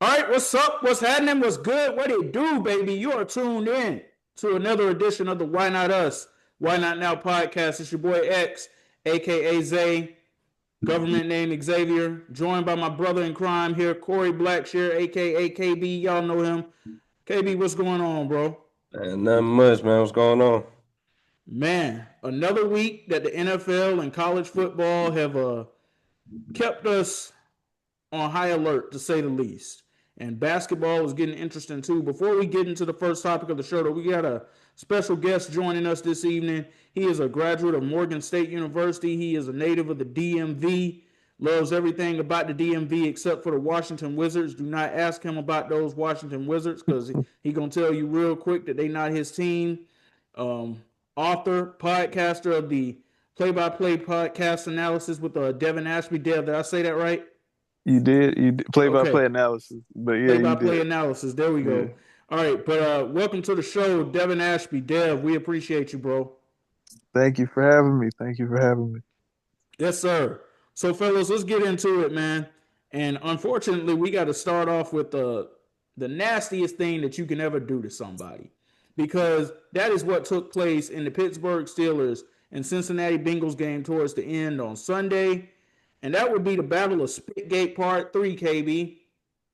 All right, what's up? What's happening? What's good? What it do, baby? You are tuned in to another edition of the Why Not Us, Why Not Now podcast. It's your boy X, aka Zay, government name Xavier, joined by my brother in crime here, Kory Blackshear, aka KB. Y'all know him. KB, what's going on, bro? Nothing much, man. What's going on? Man, another week that the NFL and college football have kept us on high alert, to say the least. And basketball is getting interesting too. Before we get into the first topic of the show, though, we got a special guest joining us this evening. He is a graduate of Morgan State University. He is a native of the DMV. Loves everything about the DMV except for the Washington Wizards. Do not ask him about those Washington Wizards because he gonna tell you real quick that they not his team. Um, Author, podcaster of the play-by-play podcast analysis with Devon Ashby. Dev, did I say that right? You did play by Okay. play analysis, but yeah, Play you by play did. analysis. There we Yeah. go. All right, but welcome to the show, Devon Ashby. Dev, we appreciate you, bro. Thank you for having me. Thank you for having me. Yes, sir. So, fellas, let's get into it, man. And unfortunately, we got to start off with the nastiest thing that you can ever do to somebody, because that is what took place in the Pittsburgh Steelers and Cincinnati Bengals game towards the end on Sunday, and that would be the Battle of Spitgate Part 3, KB,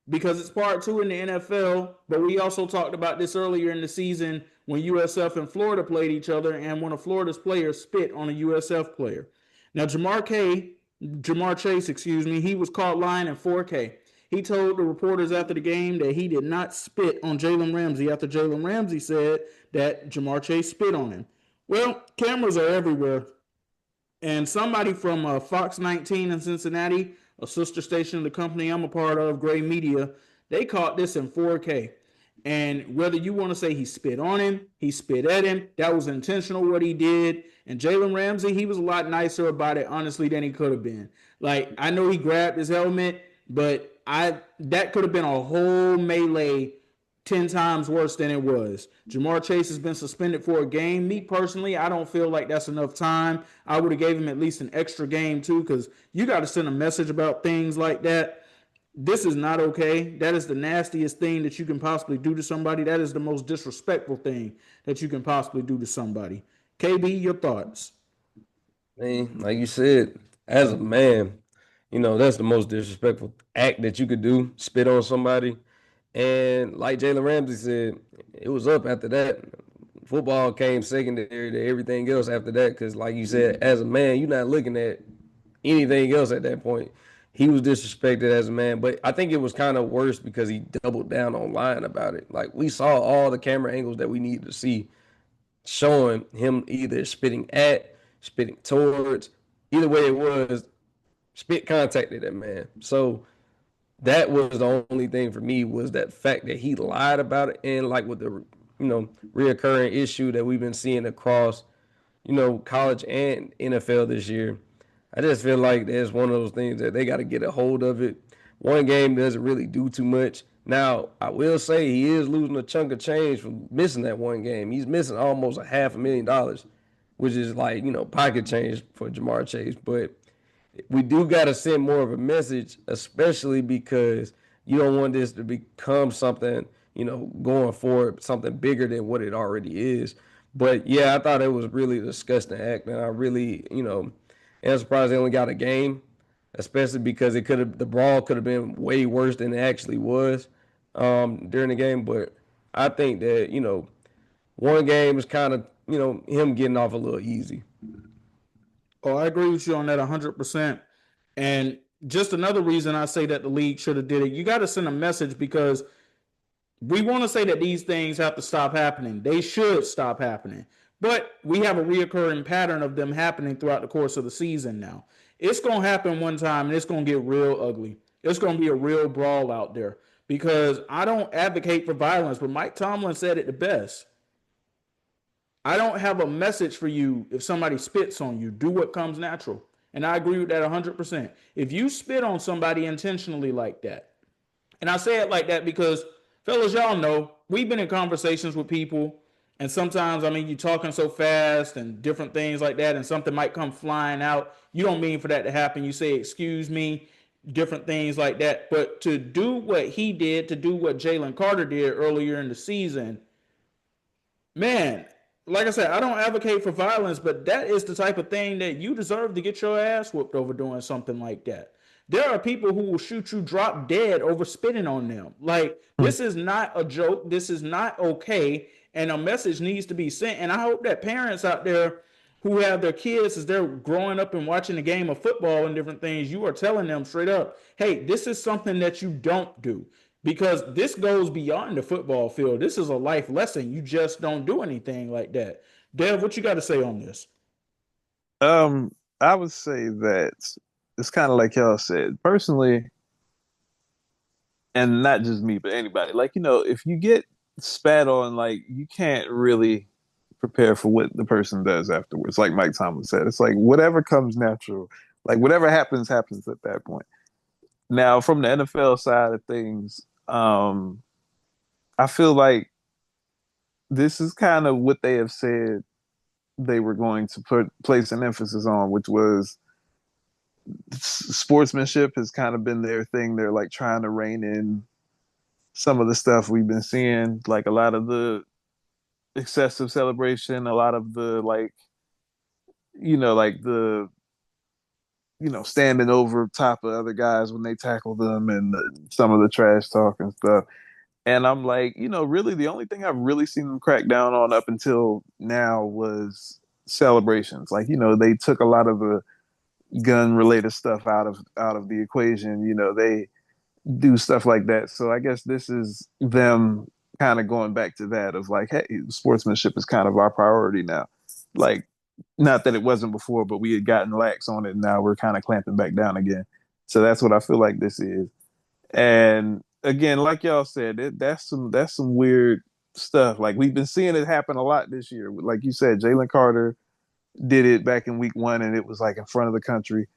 because it's Part 2 in the NFL, but we also talked about this earlier in the season when USF and Florida played each other and one of Florida's players spit on a USF player. Now, Jamar Chase, excuse me, he was caught lying in 4K. He told the reporters after the game that he did not spit on Jalen Ramsey after Jalen Ramsey said that Jamar Chase spit on him. Well, cameras are everywhere. And somebody from Fox 19 in Cincinnati, a sister station of the company I'm a part of, Gray Media, they caught this in 4K. And whether you want to say he spit on him, he spit at him, that was intentional what he did. And Jalen Ramsey, he was a lot nicer about it, honestly, than he could have been. Like, I know he grabbed his helmet, but that could have been a whole melee 10 times worse than it was. Jamar Chase has been suspended for a game. Me personally, I don't feel like that's enough time. I would have gave him at least an extra game too, because you got to send a message about things like that. This is not okay. That is the nastiest thing that you can possibly do to somebody. That is the most disrespectful thing that you can possibly do to somebody. KB, your thoughts? Man, like you said, as a man, that's the most disrespectful act that you could do, spit on somebody. And like Jalen Ramsey said, it was up after that. Football came secondary to everything else after that because, like you said, as a man, you're not looking at anything else at that point. He was disrespected as a man, but I think it was kind of worse because he doubled down on lying about it. Like, we saw all the camera angles that we needed to see showing him either spitting at, spitting towards, either way it was, spit contacted that man. So that was the only thing for me was that fact that he lied about it, and like with the reoccurring issue that we've been seeing across college and NFL this year. I just feel like there's one of those things that they got to get a hold of it. One game doesn't really do too much. Now, I will say he is losing a chunk of change from missing that one game. He's missing almost $500,000, which is like, pocket change for Jamar Chase. But we do got to send more of a message, especially because you don't want this to become something, going forward, something bigger than what it already is. But yeah, I thought it was really a disgusting act, and I really, am surprised they only got a game, especially because the brawl could have been way worse than it actually was during the game. But I think that one game is kind of him getting off a little easy. Oh, I agree with you on that 100%. And just another reason I say that the league should have did it. You got to send a message because we want to say that these things have to stop happening. They should stop happening. But we have a reoccurring pattern of them happening throughout the course of the season now. It's going to happen one time and it's going to get real ugly. It's going to be a real brawl out there because I don't advocate for violence, but Mike Tomlin said it the best. I don't have a message for you if somebody spits on you. Do what comes natural. And I agree with that 100%. If you spit on somebody intentionally like that, and I say it like that because, fellas, y'all know, we've been in conversations with people, and sometimes, I mean, you're talking so fast and different things like that, and something might come flying out. You don't mean for that to happen. You say, excuse me, different things like that. But to do what he did, to do what Jalen Carter did earlier in the season, man, like I said, I don't advocate for violence, but that is the type of thing that you deserve to get your ass whooped over doing something like that. There are people who will shoot you drop dead over spitting on them. Like, this is not a joke. This is not okay. And a message needs to be sent. And I hope that parents out there who have their kids as they're growing up and watching the game of football and different things, you are telling them straight up, hey, this is something that you don't do, because this goes beyond the football field. This is a life lesson. You just don't do anything like that. Dev, what you got to say on this? I would say that it's kind of like y'all said. Personally, and not just me, but anybody. Like, if you get spat on, like, you can't really prepare for what the person does afterwards. Like Mike Tomlin said, it's like whatever comes natural, like whatever happens, happens at that point. Now, from the NFL side of things, I feel like this is kind of what they have said they were going to place an emphasis on, which was sportsmanship has kind of been their thing. They're like trying to rein in some of the stuff we've been seeing, like a lot of the excessive celebration, a lot of the like the standing over top of other guys when they tackle them, and some of the trash talk and stuff. And I'm like, really the only thing I've really seen them crack down on up until now was celebrations. Like, they took a lot of the gun related stuff out of the equation. They do stuff like that. So I guess this is them kind of going back to that of like, hey, sportsmanship is kind of our priority now. Like, not that it wasn't before, but we had gotten lax on it, and now we're kind of clamping back down again. So that's what I feel like this is. And again, like y'all said, that's some weird stuff. Like, we've been seeing it happen a lot this year. Like you said, Jalen Carter did it back in week 1, and it was like in front of the country.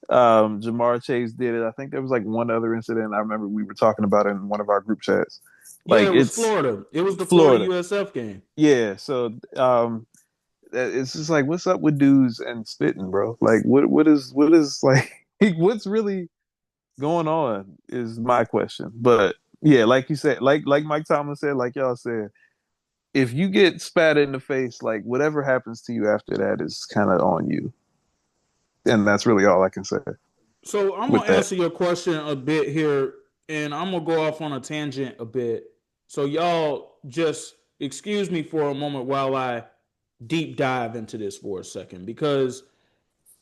Jamar Chase did it. I think there was like one other incident. I remember we were talking about it in one of our group chats. Yeah, Like, it was it's Florida. It was the Florida USF game. Yeah. So it's just like, what's up with dudes and spitting, bro? Like, what is like what's really going on is my question. But yeah, like you said, like Mike Tomlin said, like y'all said, if you get spat in the face, like whatever happens to you after that is kind of on you. And that's really all I can say. So I'm gonna answer your question a bit here, and I'm gonna go off on a tangent a bit. So y'all just excuse me for a moment while I deep dive into this for a second, because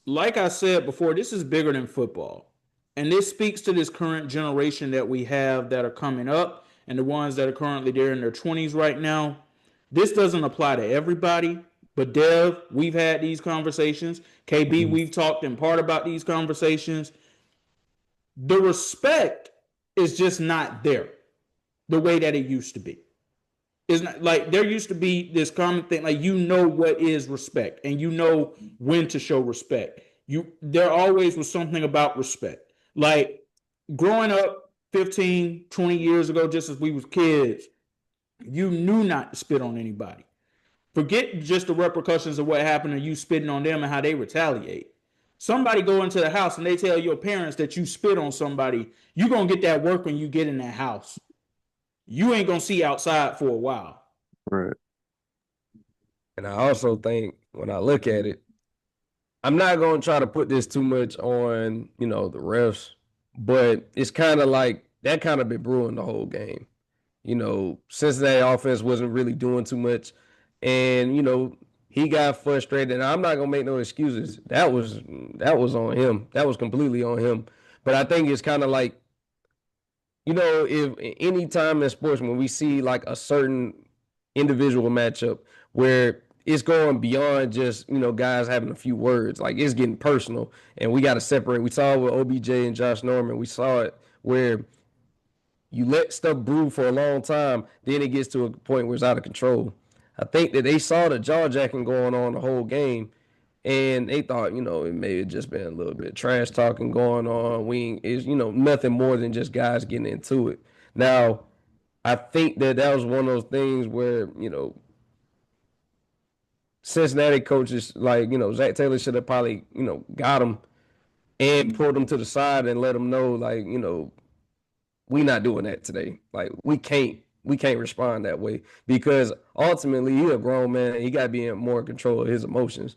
like I said before, this is bigger than football. And this speaks to this current generation that we have that are coming up, and the ones that are currently there in their 20s right now. This doesn't apply to everybody, but Dev, we've had these conversations. KB, we've talked in part about these conversations. The respect is just not there the way that it used to be. It's not like there used to be this common thing, like, what is respect, and when to show respect. There always was something about respect. Like, growing up 15, 20 years ago, just as we was kids, you knew not to spit on anybody. Forget just the repercussions of what happened to you spitting on them and how they retaliate. Somebody go into the house and they tell your parents that you spit on somebody, you're going to get that work when you get in that house. You ain't going to see outside for a while. Right. And I also think when I look at it, I'm not going to try to put this too much on, the refs, but it's kind of like that kind of been brewing the whole game. Cincinnati offense wasn't really doing too much, and he got frustrated. And I'm not gonna make no excuses. That was on him. That was completely on him. But I think it's kind of like, if any time in sports when we see like a certain individual matchup where it's going beyond just guys having a few words, like it's getting personal, and we got to separate. We saw it with OBJ and Josh Norman. We saw it where you let stuff brew for a long time, then it gets to a point where it's out of control. I think that they saw the jaw jacking going on the whole game, and they thought, it may have just been a little bit of trash talking going on. Is nothing more than just guys getting into it. Now, I think that was one of those things where Cincinnati coaches, like Zach Taylor should have probably got him and pull them to the side and let them know, like, we not doing that today. Like we can't respond that way because ultimately he a grown man and he got to be in more control of his emotions.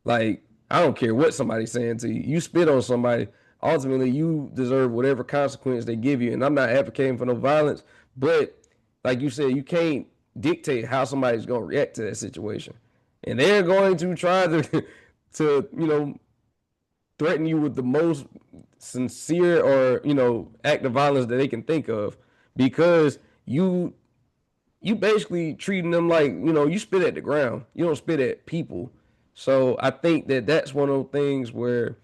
Like I don't care what somebody's saying to you. You spit on somebody, ultimately you deserve whatever consequence they give you. And I'm not advocating for no violence, but like you said, you can't dictate how somebody's going to react to that situation. And they're going to try to to threaten you with the most sincere or act of violence that they can think of because you basically treating them like you spit at the ground, you don't spit at people. So I think that that's one of those things where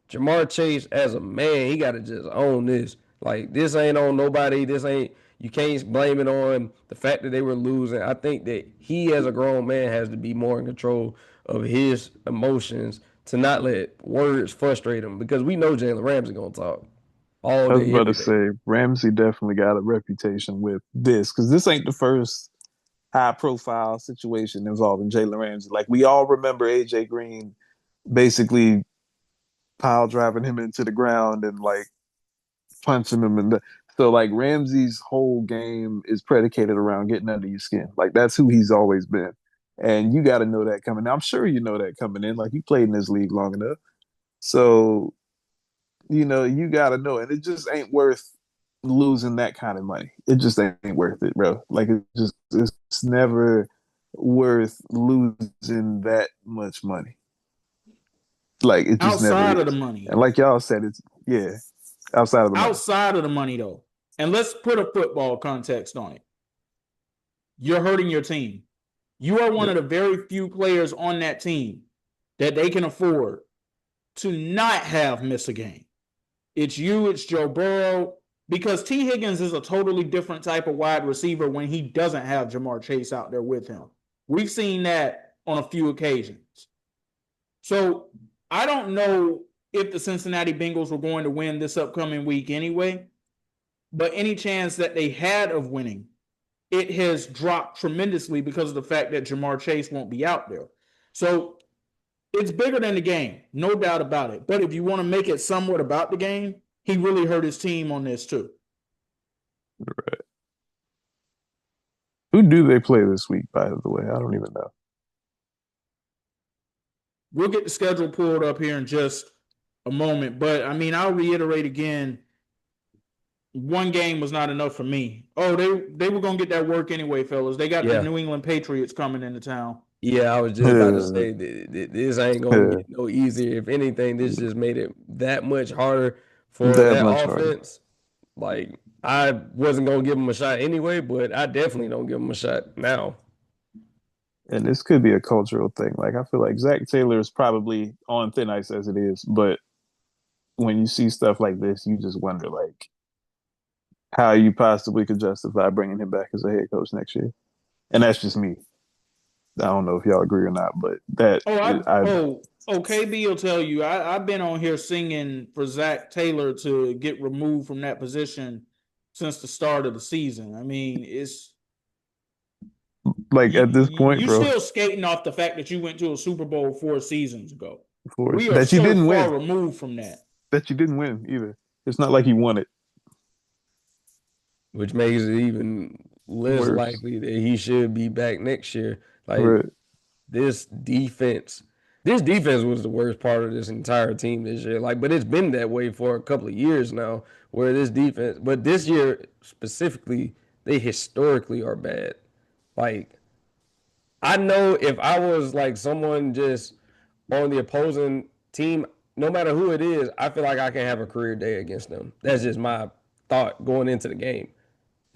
Jamar Chase as a man, he got to just own this. Like this ain't on nobody. This ain't, you can't blame it on the fact that they were losing. I think that he as a grown man has to be more in control of his emotions to not let words frustrate him because we know Jalen Ramsey gonna talk all I was day about every to day. say Ramsey definitely got a reputation with this because this ain't the first high profile situation involving Jalen Ramsey. Like we all remember AJ Green basically pile driving him into the ground and like punching him so like Ramsey's whole game is predicated around getting under your skin. Like that's who he's always been. And you got to know that coming in. I'm sure you know that coming in. Like you played in this league long enough. So, you got to know. And it just ain't worth losing that kind of money. It just ain't worth it, bro. Like it's never worth losing that much money. Like it just never Outside of the is. money, And like y'all said, it's yeah, outside of the money. outside of the money though, and let's put a football context on it. You're hurting your team. You are one Yeah. of the very few players on that team that they can afford to not have miss a game. It's you, it's Joe Burrow, because T. Higgins is a totally different type of wide receiver when he doesn't have Jamar Chase out there with him. We've seen that on a few occasions. So I don't know if the Cincinnati Bengals were going to win this upcoming week anyway, but any chance that they had of winning, it has dropped tremendously because of the fact that Jamar Chase won't be out there. So it's bigger than the game, no doubt about it. But if you want to make it somewhat about the game, he really hurt his team on this too. Right. Who do they play this week, by the way? I don't even know. We'll get the schedule pulled up here in just a moment. But I mean, I'll reiterate again, one game was not enough for me. Oh, they were gonna get that work anyway, fellas. They got the Yeah. New England Patriots coming into town. Yeah, I was just about to say this ain't gonna get no easier. If anything, this just made it that much harder for That that much harder. offense. Like I wasn't gonna give them a shot anyway, but I definitely don't give them a shot now. And this could be a cultural thing. Like I feel like Zach Taylor is probably on thin ice as it is, but when you see stuff like this, you just wonder like how you possibly could justify bringing him back as a head coach next year. And that's just me. I don't know if y'all agree or not, but that I KB will tell you. I've been on here singing for Zach Taylor to get removed from that position since the start of the season. I mean, it's like at this point, you bro, still skating off the fact that you went to a Super Bowl 4 seasons ago. for We are that you so didn't far win, removed from that. that you didn't win either. It's not like he won it. Which makes it even less Worse, likely that he should be back next year. Like right? this defense, this defense was the worst part of this entire team this year. Like, but it's been that way for a couple of years now, where this defense, but this year specifically, they historically are bad. Like, I know if I was like someone just on the opposing team, no matter who it is, I feel like I can have a career day against them. That's just my thought going into the game,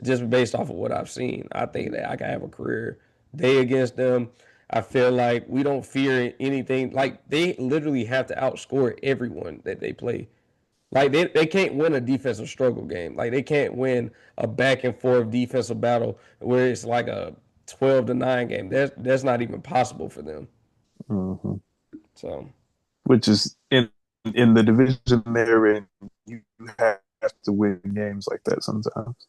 just based off of what I've seen. I think that I can have a career day against them. I feel like we don't fear anything. Like they literally have to outscore everyone that they play. Like they can't win a defensive struggle game. Like they can't win a back and forth defensive battle where it's like a 12-9 game. That's not even possible for them. Mm-hmm. So Which is in the division they're in, you have to win games like that sometimes.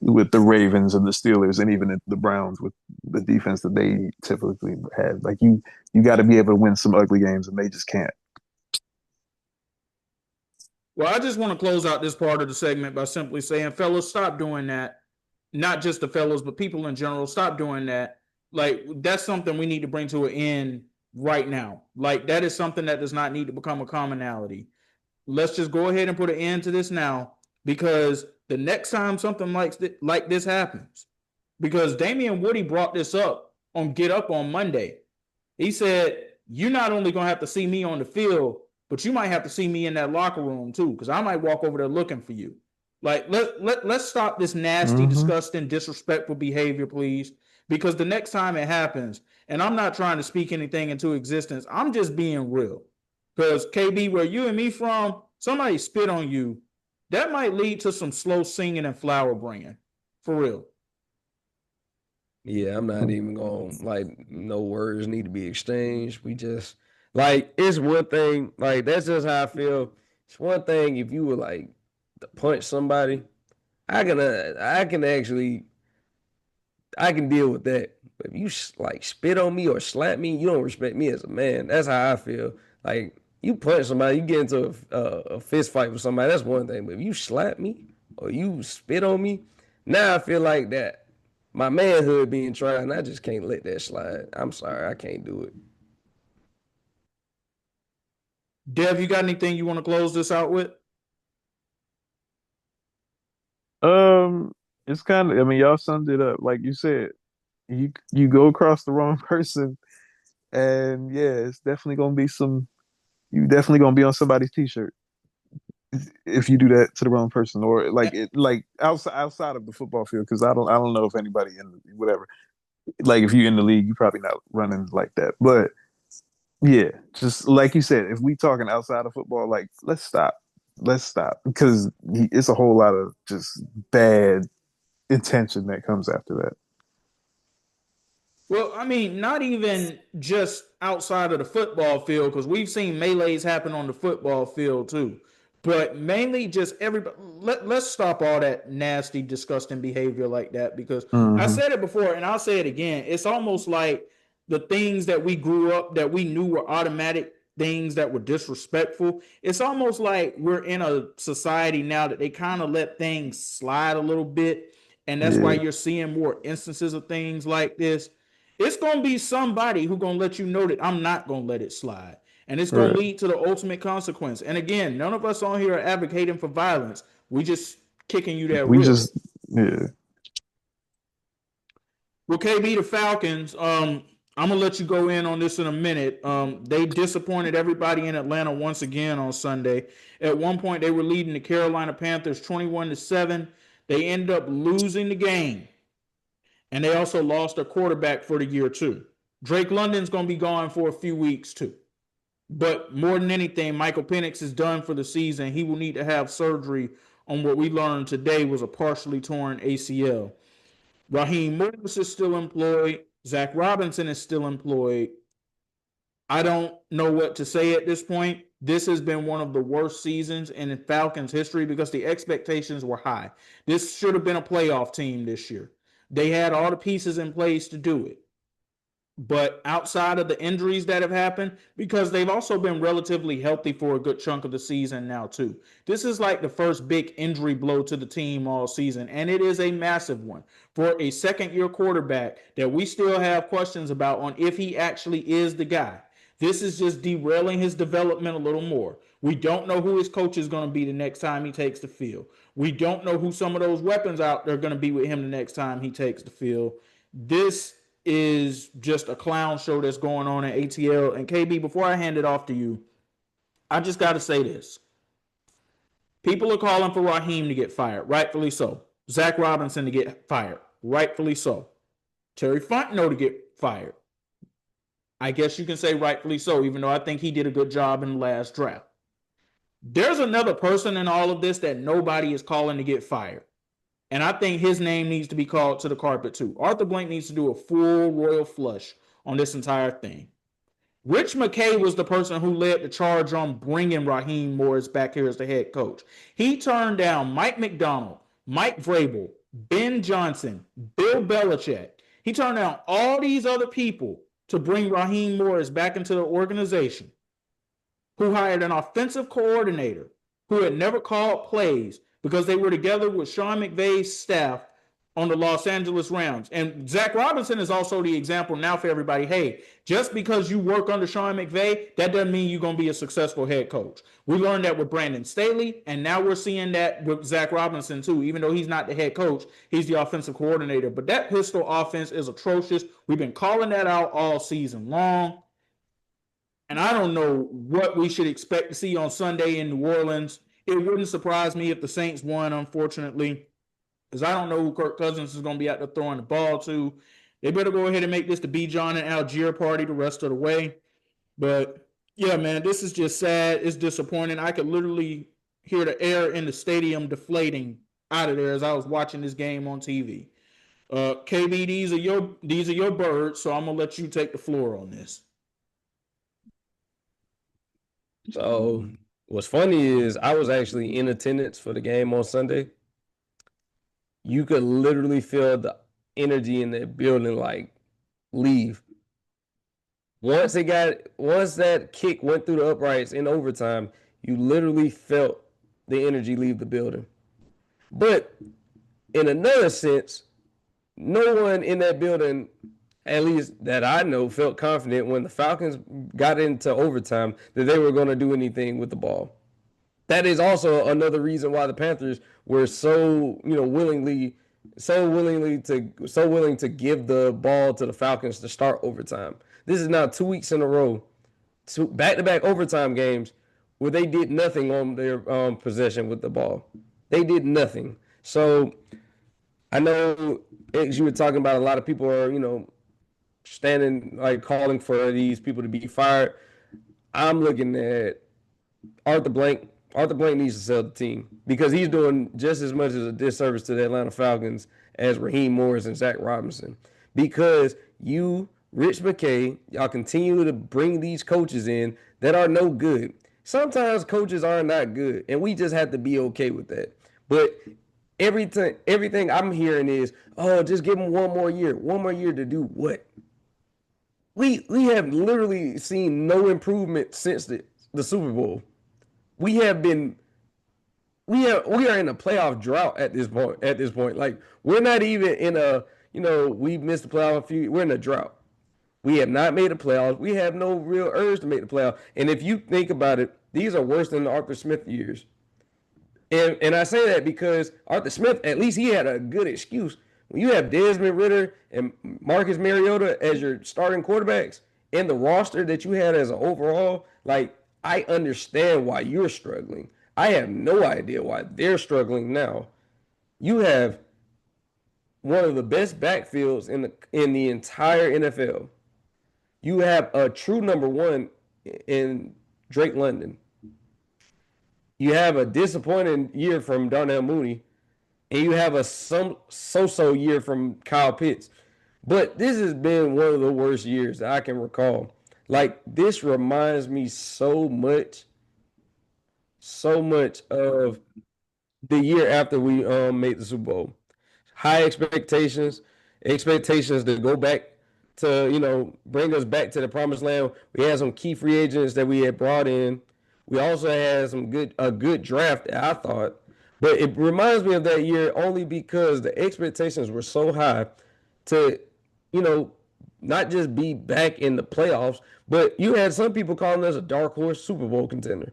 With the Ravens and the Steelers and even the Browns with the defense that they typically have. Like you got to be able to win some ugly games and they just can't. Well, I just want to close out this part of the segment by simply saying, fellas, stop doing that. Not just the fellas, but people in general, stop doing that. Like, that's something we need to bring to an end right now. Like, that is something that does not need to become a commonality. Let's just go ahead and put an end to this now, because the next time something like this happens, because Damian Woody brought this up on Get Up on Monday. He said, you're not only going to have to see me on the field, but you might have to see me in that locker room too, because I might walk over there looking for you. Like, let's stop this nasty, disgusting, disrespectful behavior, please. Because the next time it happens, and I'm not trying to speak anything into existence, I'm just being real. Because KB, where you and me from, somebody spit on you, that might lead to some slow singing and flower bringing. For real. Yeah, I'm not even going like no words need to be exchanged. We just like it's one thing, like that's just how I feel. It's one thing if you were like to punch somebody, I can deal with that. But if you like spit on me or slap me, you don't respect me as a man. That's how I feel. Like you punch somebody, you get into a fist fight with somebody. That's one thing. But if you slap me or you spit on me, now I feel like that my manhood being tried, and I just can't let that slide. I'm sorry, I can't do it. Dev, you got anything you want to close this out with? It's kind of. I mean, y'all summed it up. Like you said, you go across the wrong person, and yeah, it's definitely gonna be some. You definitely gonna be on somebody's t-shirt if you do that to the wrong person, or like outside of the football field. Because I don't know if anybody in whatever. Like if you're in the league, you're probably not running like that. But yeah, just like you said, if we talking outside of football, like let's stop because it's a whole lot of just bad intention that comes after that. Well, I mean, not even just outside of the football field, because we've seen melees happen on the football field too. But mainly just everybody. Let's stop all that nasty, disgusting behavior like that, because I Mm-hmm. said it before and I'll say it again. It's almost like the things that we grew up that we knew were automatic things that were disrespectful. It's almost like we're in a society now that they kind of let things slide a little bit. And that's why Yeah, you're seeing more instances of things like this. It's gonna be somebody who gonna let you know that I'm not gonna let it slide, and it's gonna right. lead to the ultimate consequence. And again, none of us on here are advocating for violence. We just kicking you that We real. just yeah. Well, KB, the Falcons. I'm gonna let you go in on this in a minute. They disappointed everybody in Atlanta once again on Sunday. At one point, they were leading the Carolina Panthers 21-7. They ended up losing the game, and they also lost their quarterback for the year too. Drake London's going to be gone for a few weeks too. But more than anything, Michael Penix is done for the season. He will need to have surgery on what we learned today was a partially torn ACL. Raheem Morris is still employed. Zach Robinson is still employed. I don't know what to say at this point. This has been one of the worst seasons in Falcons history because the expectations were high. This should have been a playoff team this year. They had all the pieces in place to do it. But outside of the injuries that have happened, because they've also been relatively healthy for a good chunk of the season now, too. This is like the first big injury blow to the team all season, and it is a massive one for a second-year quarterback that we still have questions about on if he actually is the guy. This is just derailing his development a little more. We don't know who his coach is going to be the next time he takes the field. We don't know who some of those weapons out there are going to be with him the next time he takes the field. This is just a clown show that's going on at ATL. And KB, before I hand it off to you, I just got to say this. People are calling for Raheem to get fired, rightfully so. Zach Robinson to get fired, rightfully so. Terry Fontenot to get fired. I guess you can say rightfully so, even though I think he did a good job in the last draft. There's another person in all of this that nobody is calling to get fired. And I think his name needs to be called to the carpet too. Arthur Blank needs to do a full royal flush on this entire thing. Rich McKay was the person who led the charge on bringing Raheem Morris back here as the head coach. He turned down Mike McDonald, Mike Vrabel, Ben Johnson, Bill Belichick. He turned down all these other people to bring Raheem Morris back into the organization, who hired an offensive coordinator who had never called plays because they were together with Sean McVay's staff on the Los Angeles Rams. And Zach Robinson is also the example now for everybody. Hey, just because you work under Sean McVay, that doesn't mean you're going to be a successful head coach. We learned that with Brandon Staley, and now we're seeing that with Zach Robinson too. Even though he's not the head coach, he's the offensive coordinator. But that pistol offense is atrocious. We've been calling that out all season long. And I don't know what we should expect to see on Sunday in New Orleans. It wouldn't surprise me if the Saints won, unfortunately, because I don't know who Kirk Cousins is going to be out there throwing the ball to. They better go ahead and make this the Bijan and Algier party the rest of the way. But, yeah, man, this is just sad. It's disappointing. I could literally hear the air in the stadium deflating out of there as I was watching this game on TV. KB, these are your birds, so I'm going to let you take the floor on this. So what's funny is I was actually in attendance for the game on Sunday. You could literally feel the energy in that building like leave. Once that kick went through the uprights in overtime, you literally felt the energy leave the building. But in another sense, no one in that building, at least that I know, felt confident when the Falcons got into overtime that they were going to do anything with the ball. That is also another reason why the Panthers were so willing to give the ball to the Falcons to start overtime. This is now 2 weeks in a row, back-to-back overtime games where they did nothing on their possession with the ball. They did nothing. So I know, as you were talking about, a lot of people are standing calling for these people to be fired. I'm looking at Arthur Blank. Arthur Blank needs to sell the team because he's doing just as much as a disservice to the Atlanta Falcons as Raheem Morris and Zach Robinson. Because you, Rich McKay, y'all continue to bring these coaches in that are no good. Sometimes coaches are not good, and we just have to be okay with that. But everything I'm hearing is, oh, just give them one more year. One more year to do what? We have literally seen no improvement since the Super Bowl. We are in a playoff drought at this point. Like, we're not even in we missed the playoff we're in a drought. We have not made the playoffs. We have no real urge to make the playoffs. And if you think about it, these are worse than the Arthur Smith years. And I say that because Arthur Smith, at least he had a good excuse. When you have Desmond Ridder and Marcus Mariota as your starting quarterbacks and the roster that you had as an overall, I understand why you're struggling. I have no idea why they're struggling now. You have one of the best backfields in the entire NFL. You have a true number one in Drake London. You have a disappointing year from Darnell Mooney, and you have a so-so year from Kyle Pitts. But this has been one of the worst years that I can recall. This reminds me so much of the year after we made the Super Bowl. High expectations to go back to, bring us back to the promised land. We had some key free agents that we had brought in. We also had a good draft, I thought. But it reminds me of that year only because the expectations were so high to, not just be back in the playoffs, but you had some people calling us a dark horse Super Bowl contender.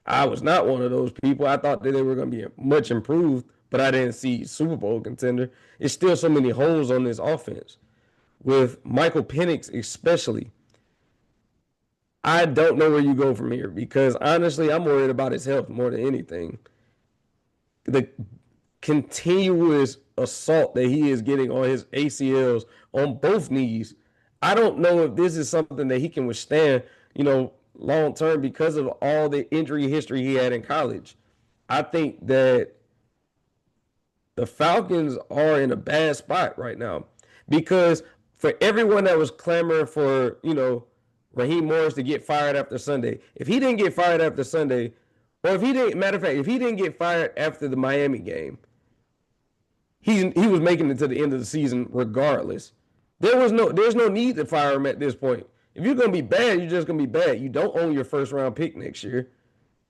I was not one of those people. I thought that they were going to be much improved, but I didn't see Super Bowl contender. It's still so many holes on this offense. With Michael Penix especially, I don't know where you go from here because honestly, I'm worried about his health more than anything. The continuous assault that he is getting on his ACLs on both knees, I don't know if this is something that he can withstand, long term because of all the injury history he had in college. I think that the Falcons are in a bad spot right now because for everyone that was clamoring for, Raheem Morris to get fired after Sunday, if he didn't get fired after Sunday, or if he didn't get fired after the Miami game, he was making it to the end of the season regardless. There's no need to fire him at this point. If you're gonna be bad, you're just gonna be bad. You don't own your first round pick next year.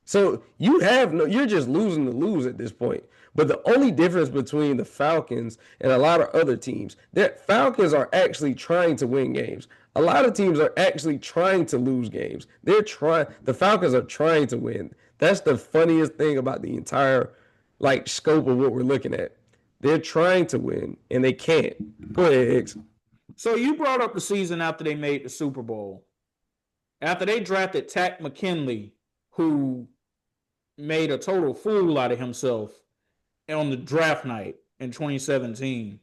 So you're just losing to lose at this point. But the only difference between the Falcons and a lot of other teams, that Falcons are actually trying to win games. A lot of teams are actually trying to lose games. The Falcons are trying to win. That's the funniest thing about the entire scope of what we're looking at. They're trying to win and they can't. Go ahead, Hicks. So you brought up the season after they made the Super Bowl. After they drafted Takk McKinley, who made a total fool out of himself on the draft night in 2017,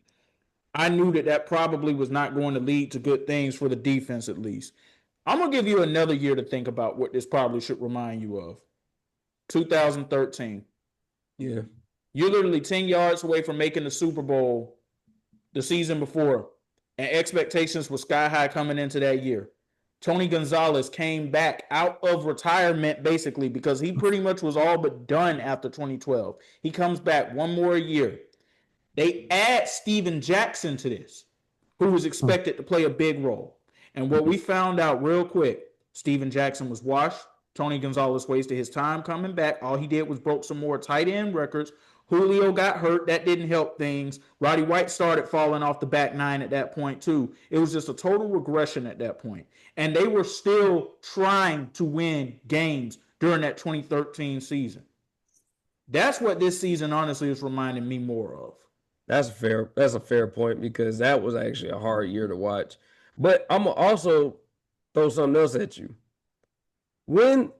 I knew that probably was not going to lead to good things for the defense, at least. I'm going to give you another year to think about what this probably should remind you of. 2013. Yeah. You're literally 10 yards away from making the Super Bowl the season before, and expectations were sky high coming into that year. Tony Gonzalez came back out of retirement basically because he pretty much was all but done after 2012. He comes back one more year. They add Steven Jackson to this, who was expected to play a big role. And what we found out real quick, Steven Jackson was washed. Tony Gonzalez wasted his time coming back. All he did was broke some more tight end records. Julio got hurt. That didn't help things. Roddy White started falling off the back nine at that point, too. It was just a total regression at that point. And they were still trying to win games during that 2013 season. That's what this season, honestly, is reminding me more of. That's a fair point because that was actually a hard year to watch. But I'm going to also throw something else at you. When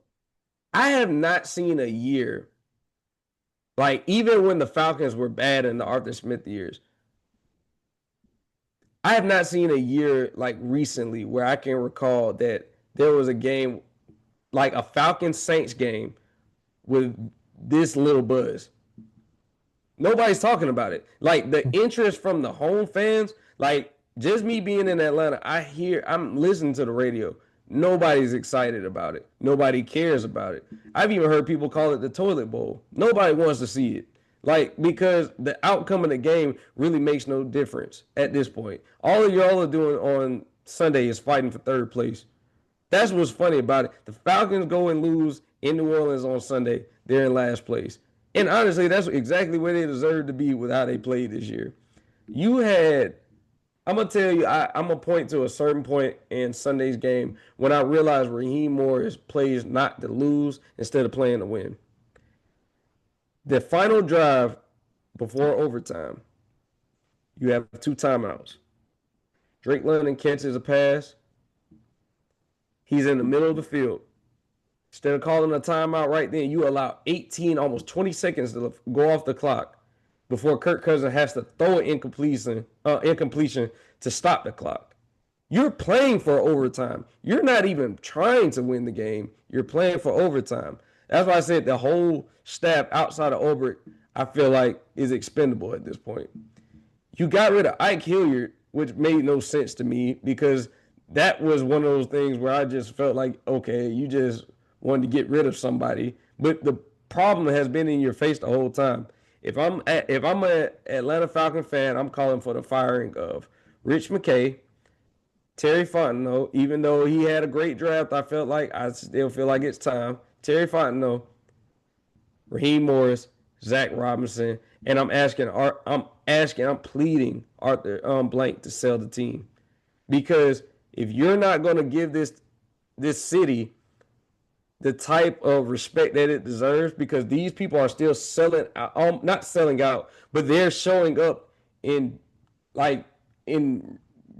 I have not seen a year, even when the Falcons were bad in the Arthur Smith years, I have not seen a year recently where I can recall that there was a game like a Falcons Saints game with this little buzz. Nobody's talking about it. The interest from the home fans, just me being in Atlanta, I'm listening to the radio. Nobody's excited about it. Nobody cares about it. I've even heard people call it the toilet bowl. Nobody wants to see it. Because the outcome of the game really makes no difference at this point. All of y'all are doing on Sunday is fighting for third place. That's what's funny about it. The Falcons go and lose in New Orleans on Sunday. They're in last place. And honestly, that's exactly where they deserve to be with how they played this year. I'm going to tell you, I'm going to point to a certain point in Sunday's game when I realized Raheem Morris plays not to lose instead of playing to win. The final drive before overtime, you have 2 timeouts. Drake London catches a pass. He's in the middle of the field. Instead of calling a timeout right then, you allow 18, almost 20 seconds to go off the clock before Kirk Cousins has to throw an incompletion to stop the clock. You're playing for overtime. You're not even trying to win the game. You're playing for overtime. That's why I said the whole staff outside of Ulbrich, I feel like, is expendable at this point. You got rid of Ike Hilliard, which made no sense to me because that was one of those things where I just felt like, okay, you just wanted to get rid of somebody. But the problem has been in your face the whole time. If I'm an Atlanta Falcon fan, I'm calling for the firing of Rich McKay, Terry Fontenot. Even though he had a great draft, I still feel like it's time. Terry Fontenot, Raheem Morris, Zach Robinson, and I'm pleading Arthur Blank to sell the team, because if you're not going to give this city the type of respect that it deserves, because these people are still not selling out, but they're showing up in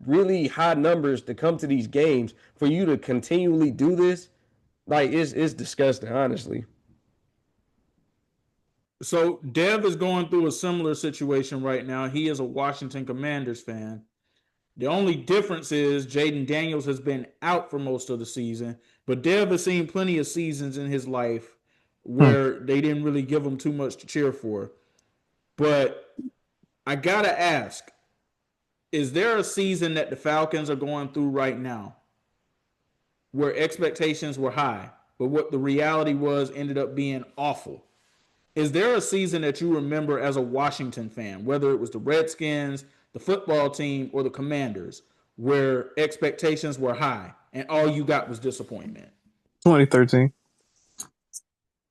really high numbers to come to these games, for you to continually do this, it's disgusting, honestly. So Dev is going through a similar situation right now. He is a Washington Commanders fan. The only difference is Jaden Daniels has been out for most of the season, but Dev has seen plenty of seasons in his life where they didn't really give him too much to cheer for. But I gotta ask, is there a season that the Falcons are going through right now where expectations were high, but what the reality was ended up being awful? Is there a season that you remember as a Washington fan, whether it was the Redskins, the football team, or the Commanders, where expectations were high and all you got was disappointment? 2013.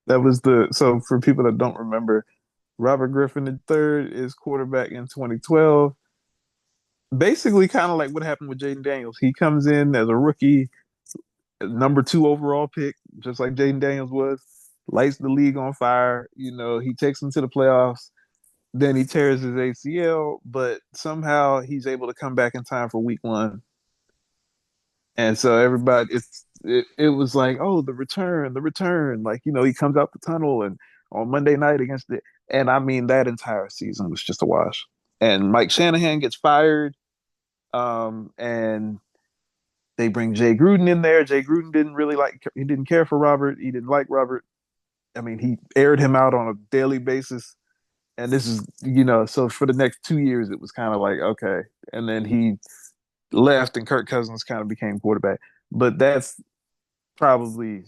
That was so for people that don't remember, Robert Griffin III is quarterback in 2012. Basically, kind of like what happened with Jaden Daniels. He comes in as a rookie, number 2 overall pick, just like Jaden Daniels was. Lights the league on fire. He takes them to the playoffs. Then he tears his ACL, but somehow he's able to come back in time for week 1. And so everybody, it was like, oh, the return, the return. Like, he comes out the tunnel and on Monday night against it. And I mean, that entire season was just a wash. And Mike Shanahan gets fired. And they bring Jay Gruden in there. Jay Gruden he didn't care for Robert. He didn't like Robert. I mean, he aired him out on a daily basis. And this is, so for the next 2 years, it was kind of like, okay. And then he left and Kirk Cousins kind of became quarterback. But that's probably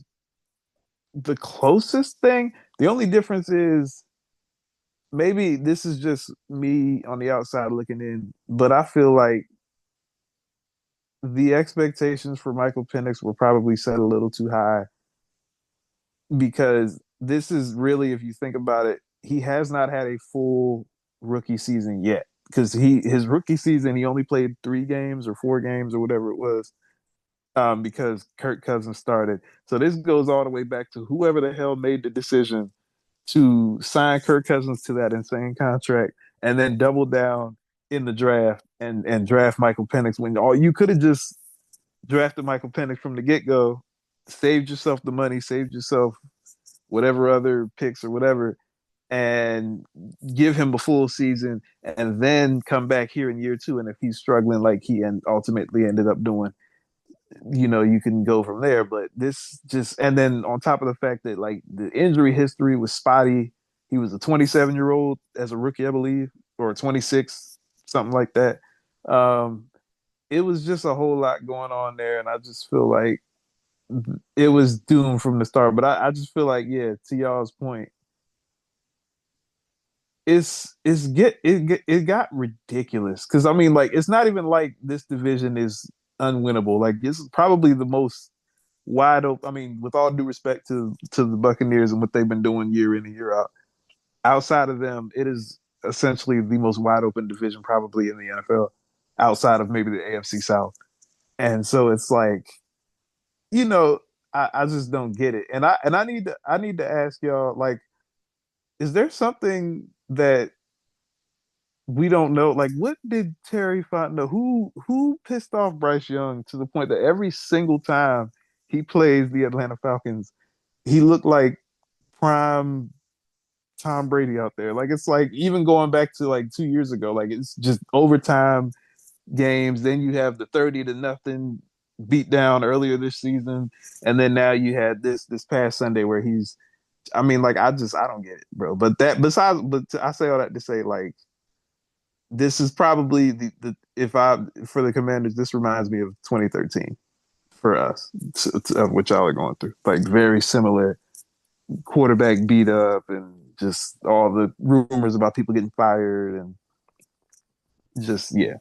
the closest thing. The only difference is maybe this is just me on the outside looking in, but I feel like the expectations for Michael Penix were probably set a little too high because this is really, if you think about it, he has not had a full rookie season yet. Because his rookie season, he only played 3 games or 4 games or whatever it was, because Kirk Cousins started. So this goes all the way back to whoever the hell made the decision to sign Kirk Cousins to that insane contract and then double down in the draft and draft Michael Penix when you could have just drafted Michael Penix from the get-go, saved yourself the money, saved yourself whatever other picks or whatever, and give him a full season and then come back here in year 2. And if he's struggling like he ultimately ended up doing, you can go from there. But this just, and then on top of the fact that like the injury history was spotty. He was a 27-year-old as a rookie, I believe, or 26, something like that. It was just a whole lot going on there. And I just feel like it was doomed from the start. But I just feel like, yeah, to y'all's point, it got ridiculous because I mean, like, it's not even like this division is unwinnable. Like, it's probably the most wide open. I mean, with all due respect to the Buccaneers and what they've been doing year in and year out, outside of them, it is essentially the most wide open division probably in the NFL, outside of maybe the AFC South. And so it's like, you know, I just don't get it. And I need to ask y'all, like, is there something that we don't know? Like, what did Terry Fontenot, who pissed off Bryce Young to the point that every single time he plays the Atlanta Falcons, he looked like prime Tom Brady out there. Like, it's like even going back to like 2 years ago, like it's just overtime games. Then you have the 30-0 beat down earlier this season, and then now you had this past Sunday where he's. I mean, like I don't get it, bro. But I say all that to say, like, this is probably the if I for the Commanders, this reminds me of 2013 for us, of what y'all are going through. Like very similar, quarterback beat up and just all the rumors about people getting fired and just yeah.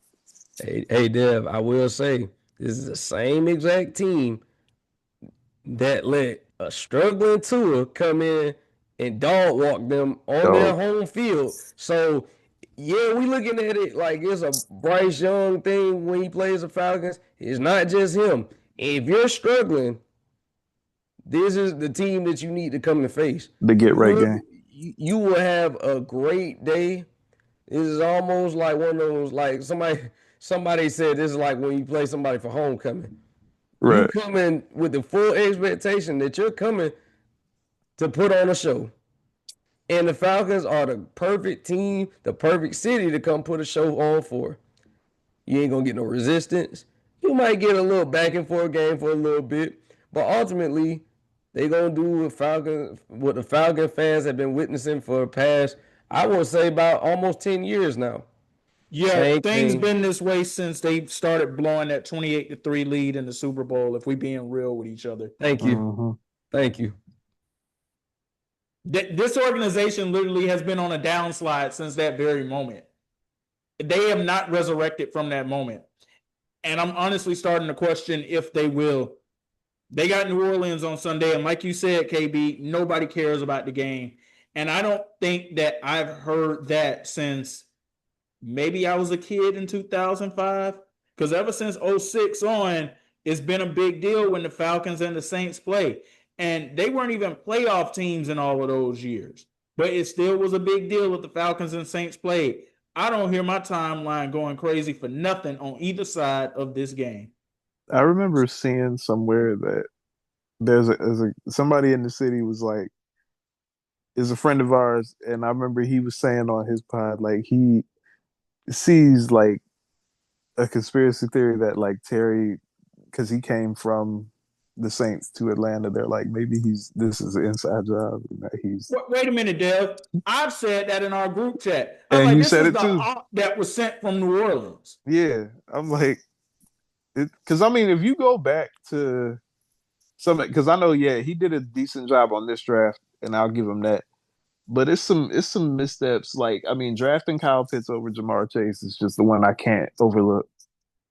Hey, Dev, I will say this is the same exact team that let a struggling Tua come in and dog walk them on their Dog. home field. So, yeah, we looking at it like it's a Bryce Young thing when he plays the Falcons. It's not just him. If you're struggling, this is the team that you need to come and face. The get right game. You will have a great day. This is almost like one of those, like somebody said this is like when you play somebody for homecoming. You Right. come in with the full expectation that you're coming to put on a show. And the Falcons are the perfect team, the perfect city to come put a show on for. You ain't going to get no resistance. You might get a little back and forth game for a little bit, but ultimately, they going to do what the Falcon fans have been witnessing for the past, I would say, about almost 10 years now. Yeah, Same things thing. been this way since they started blowing that 28-3 lead in the Super Bowl, if we being real with each other. Thank you. Mm-hmm. Thank you. This organization literally has been on a downslide since that very moment. They have not resurrected from that moment. And I'm honestly starting to question if they will. They got New Orleans on Sunday, and like you said, KB, nobody cares about the game. And I don't think that I've heard that since maybe I was a kid in 2005. Because ever since '06 on, it's been a big deal when the Falcons and the Saints play. And they weren't even playoff teams in all of those years. But it still was a big deal if the Falcons and Saints played. I don't hear my timeline going crazy for nothing on either side of this game. I remember seeing somewhere that there's somebody in the city was like is a friend of ours, and I remember he was saying on his pod like he sees like a conspiracy theory that like Terry, because he came from the Saints to Atlanta, they're like maybe this is an inside job and that he's. Wait a minute, Dev. I've said that in our group chat. I'm And like, you this said is it the too. op that was sent from New Orleans. Yeah, I'm like, because I mean, if you go back to some, because I know, yeah, he did a decent job on this draft, and I'll give him that. But it's some missteps. Like, I mean, drafting Kyle Pitts over Jamar Chase is just the one I can't overlook.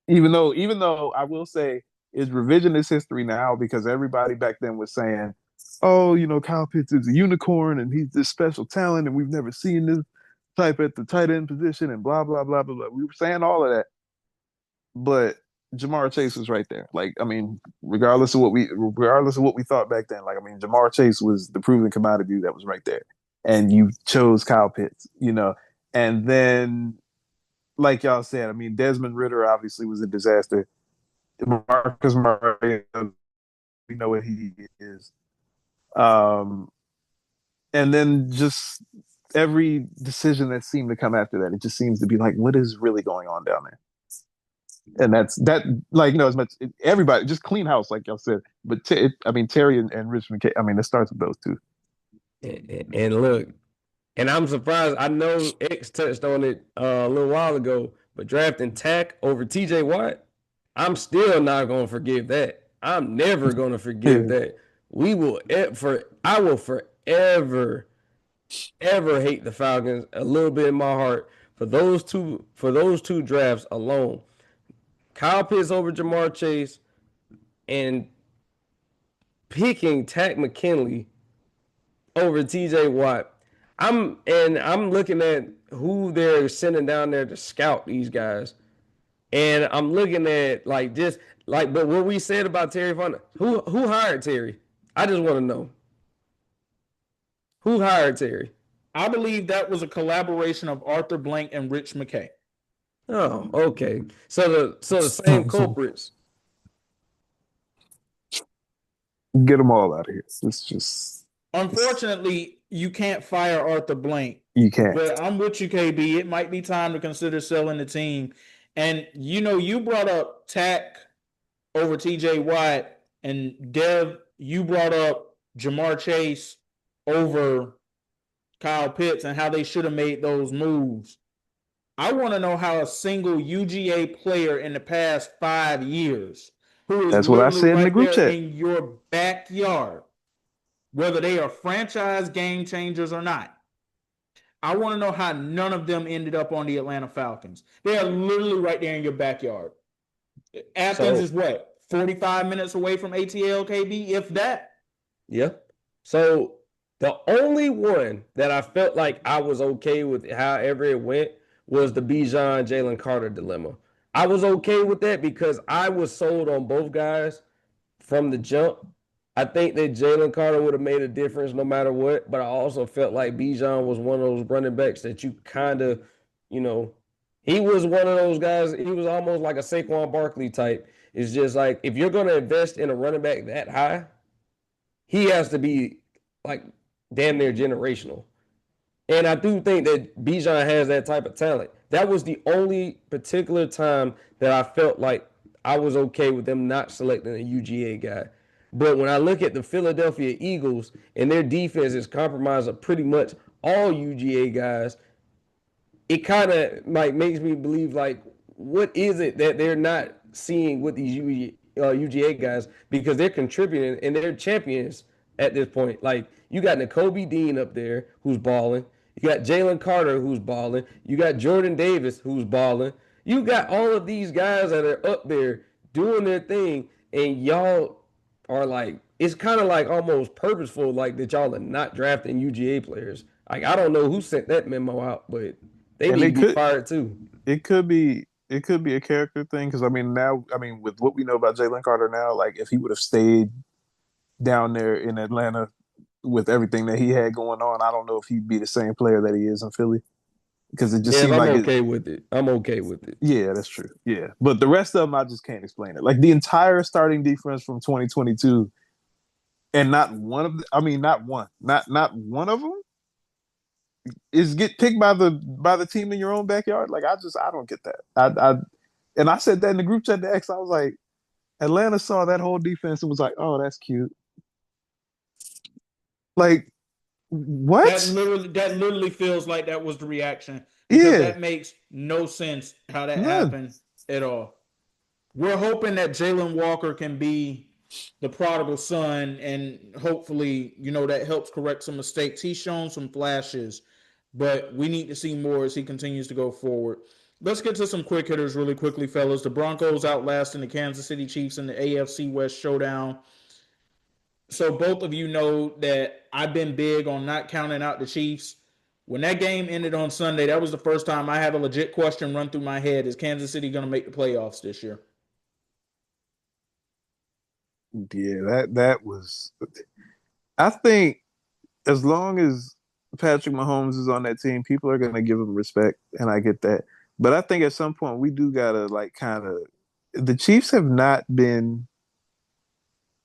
Even though I will say it's revisionist history now because everybody back then was saying, "Oh, Kyle Pitts is a unicorn and he's this special talent and we've never seen this type at the tight end position and blah blah blah blah blah." We were saying all of that, but Jamar Chase was right there. Like, I mean, regardless of what we thought back then, like, I mean, Jamar Chase was the proven commodity that was right there, and you chose Kyle Pitts. And then, like y'all said, I mean, Desmond Ridder obviously was a disaster. Marcus Mariota, we know what he is. Um, and then just every decision that seemed to come after that, it just seems to be like, what is really going on down there? And that's that, like, as much everybody just clean house, like y'all said. But I mean, Terry and Richmond, I mean, it starts with those two. And look, and I'm surprised. I know X touched on it a little while ago, but drafting Tack over TJ Watt, I'm still not going to forgive that. I'm never going to forgive that. I will forever, ever hate the Falcons a little bit in my heart for those two drafts alone. Kyle Pitts over Jamar Chase and picking Tack McKinley over TJ Watt. I'm looking at who they're sending down there to scout these guys. And I'm looking at but what we said about Terry Fontenot, who hired Terry? I just want to know. Who hired Terry? I believe that was a collaboration of Arthur Blank and Rich McKay. Oh, okay. So the same culprits. Get them all out of here. It's just. Unfortunately, you can't fire Arthur Blank. You can't. But I'm with you, KB. It might be time to consider selling the team. And you brought up Tack over TJ Watt, and Dev, you brought up Jamar Chase over Kyle Pitts and how they should have made those moves. I want to know how a single UGA player in the past 5 years, who is That's what I literally said in the right group there chat. in your backyard, whether they are franchise game changers or not. I want to know how none of them ended up on the Atlanta Falcons. They are literally right there in your backyard. Athens is what? 45 minutes away from ATL, KB, if that? Yeah. So the only one that I felt like I was okay with however it went was the Bijan Jalen Carter dilemma. I was okay with that because I was sold on both guys from the jump. I think that Jalen Carter would have made a difference no matter what, but I also felt like Bijan was one of those running backs that you kind of, he was one of those guys. He was almost like a Saquon Barkley type. It's just like, if you're going to invest in a running back that high, he has to be like damn near generational. And I do think that Bijan has that type of talent. That was the only particular time that I felt like I was okay with them not selecting a UGA guy. But when I look at the Philadelphia Eagles and their defense is compromised of pretty much all UGA guys, it kind of makes me believe what is it that they're not seeing with these UGA guys, because they're contributing and they're champions at this point. Like, you got Nakobe Dean up there who's balling. You got Jalen Carter who's balling. You got Jordan Davis who's balling. You got all of these guys that are up there doing their thing, and y'all are like, it's kind of like almost purposeful, like that y'all are not drafting UGA players. Like, I don't know who sent that memo out, but they And need to be fired too. it could be a character thing because with what we know about Jalen Carter now, like if he would have stayed down there in Atlanta with everything that he had going on, I don't know if he'd be the same player that he is in Philly because it just Yeah, and seemed I'm like it. okay with it. I'm okay with it. Yeah, that's true. Yeah, but the rest of them, I just can't explain it. Like the entire starting defense from 2022, and not one of not one of them is get picked by the team in your own backyard. Like I don't get that. And I said that in the group chat to X. I was like, Atlanta saw that whole defense and was like, oh, that's cute. Like That what? literally feels like that was the reaction because Yeah, that makes no sense how that none. happened at all. We're hoping that Jalen Walker can be the prodigal son, and hopefully, that helps correct some mistakes. He's shown some flashes, but we need to see more as he continues to go forward. Let's get to some quick hitters really quickly, fellas. The Broncos outlasting the Kansas City Chiefs in the AFC West showdown. So both of you know that I've been big on not counting out the Chiefs. When that game ended on Sunday, that was the first time I had a legit question run through my head: is Kansas City going to make the playoffs this year? Yeah, that was. I think as long as Patrick Mahomes is on that team, people are going to give him respect, and I get that. But I think at some point we do gotta like kind of. The Chiefs have not been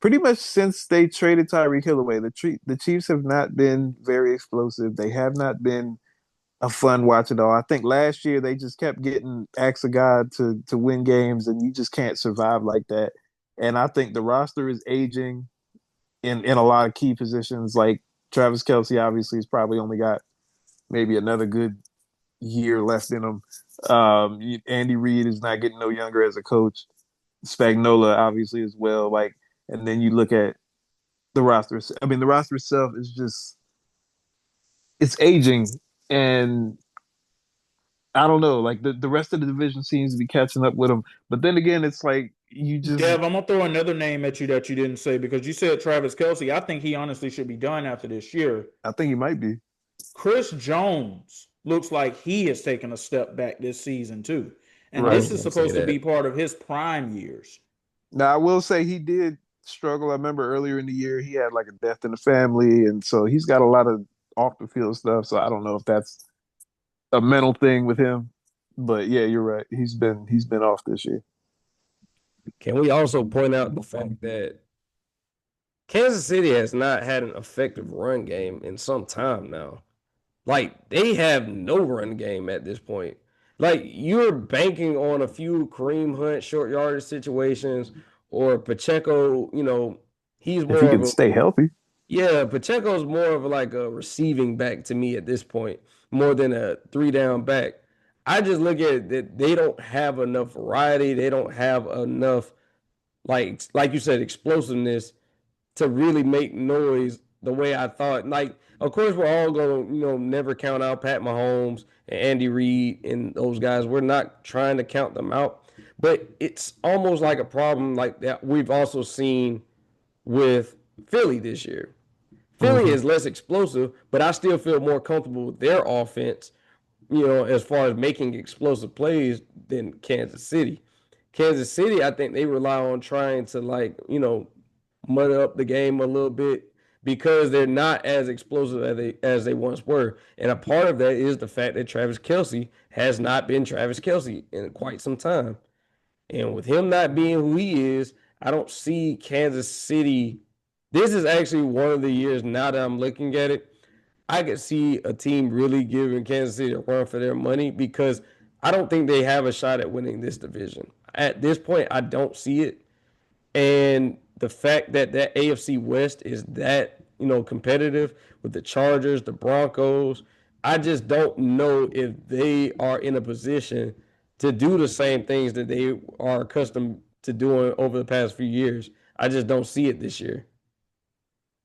pretty much since they traded Tyreek Hill away. The Chiefs have not been very explosive. They have not been a fun watch at all. I think last year they just kept getting acts of God to win games, and you just can't survive like that. And I think the roster is aging in a lot of key positions. Like Travis Kelsey, obviously, has probably only got maybe another good year left in him. Andy Reid is not getting no younger as a coach. Spagnola, obviously, as well. Like, and then you look at the roster. I mean, the roster itself is just it's aging, and I don't know. Like the rest of the division seems to be catching up with them. But then again, it's like you just. Dev, I'm gonna throw another name at you that you didn't say because you said Travis Kelsey. I think he honestly should be done after this year. I think he might be. Chris Jones looks like he has taken a step back this season too, and I Right. was this is gonna say supposed to be that. part of his prime years. Now I will say he did struggle. I remember earlier in the year he had like a death in the family, and so he's got a lot of off the field stuff. So I don't know if that's a mental thing with him. But yeah, you're right. He's been off this year. Can we also point out the fact that Kansas City has not had an effective run game in some time now? Like, they have no run game at this point. Like, you're banking on a few Kareem Hunt short yardage situations or Pacheco, he's If he more of can a, stay healthy. yeah, Pacheco's more of like a receiving back to me at this point, more than a three down back. I just look at it that they don't have enough variety. They don't have enough, like you said, explosiveness to really make noise the way I thought. Like, of course, we're all going to, never count out Pat Mahomes and Andy Reid and those guys. We're not trying to count them out, but it's almost like a problem like that we've also seen with Philly this year. Philly Mm-hmm. is less explosive, but I still feel more comfortable with their offense, as far as making explosive plays than Kansas City. Kansas City, I think they rely on trying to mud up the game a little bit because they're not as explosive as they once were. And a part of that is the fact that Travis Kelsey has not been Travis Kelsey in quite some time. And with him not being who he is, I don't see Kansas City. This is actually one of the years now that I'm looking at it. I could see a team really giving Kansas City a run for their money because I don't think they have a shot at winning this division. At this point, I don't see it. And the fact that that AFC West is that, competitive with the Chargers, the Broncos, I just don't know if they are in a position to do the same things that they are accustomed to doing over the past few years. I just don't see it this year.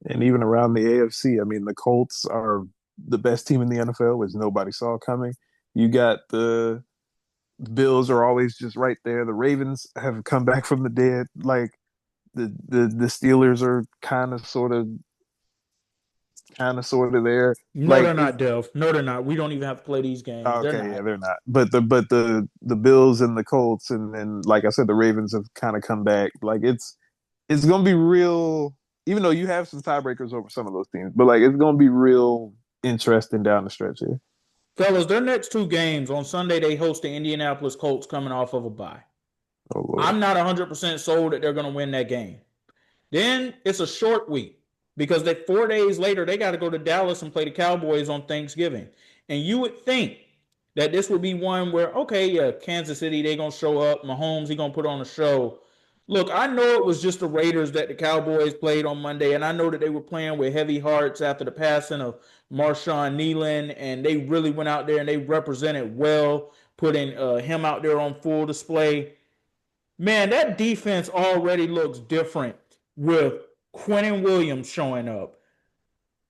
And even around the AFC, I mean, the Colts are the best team in the NFL, which nobody saw coming. You got the Bills are always just right there. The Ravens have come back from the dead. Like the Steelers are kind of sort of there. No, Like they're not, Dev. No, they're not. We don't even have to play these games. They're okay, not. yeah, they're not. But the Bills and the Colts and like I said, the Ravens have kind of come back. Like it's gonna be real. Even though you have some tiebreakers over some of those teams, but like it's gonna be real interesting down the stretch here. Fellas, their next two games on Sunday, they host the Indianapolis Colts coming off of a bye. Oh Lord. I'm not 100% sold that they're going to win that game. Then it's a short week because 4 days later, they got to go to Dallas and play the Cowboys on Thanksgiving. And you would think that this would be one where, okay, yeah, Kansas City, they're going to show up. Mahomes, he's going to put on a show. Look, I know it was just the Raiders that the Cowboys played on Monday, and I know that they were playing with heavy hearts after the passing of Marshawn Nealon, and they really went out there and they represented well, putting him out there on full display. Man, that defense already looks different with Quentin Williams showing up.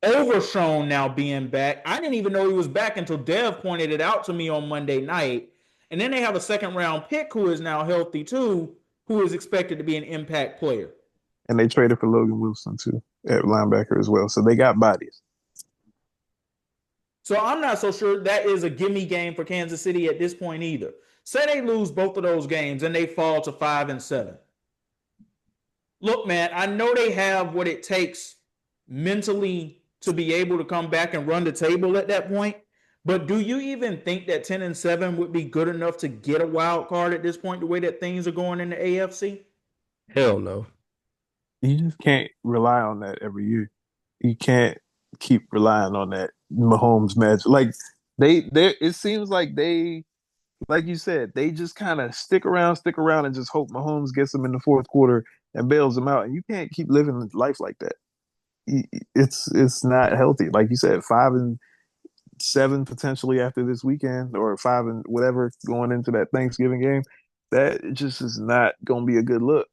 Overshown now being back. I didn't even know he was back until Dev pointed it out to me on Monday night. And then they have a second round pick who is now healthy too, who is expected to be an impact player. And they traded for Logan Wilson too at linebacker as well. So they got bodies. So I'm not so sure that is a gimme game for Kansas City at this point either. Say they lose both of those games and they fall to 5-7. Look, man, I know they have what it takes mentally to be able to come back and run the table at that point. But do you even think that 10-7 would be good enough to get a wild card at this point, the way that things are going in the AFC? Hell no. You just can't rely on that every year. You can't keep relying on that Mahomes magic. Like it seems like like you said, they just kind of stick around, and just hope Mahomes gets them in the fourth quarter and bails them out. And you can't keep living life like that. It's not healthy. Like you said, 5-7 potentially after this weekend, or 5 and whatever going into that Thanksgiving game. That just is not going to be a good look.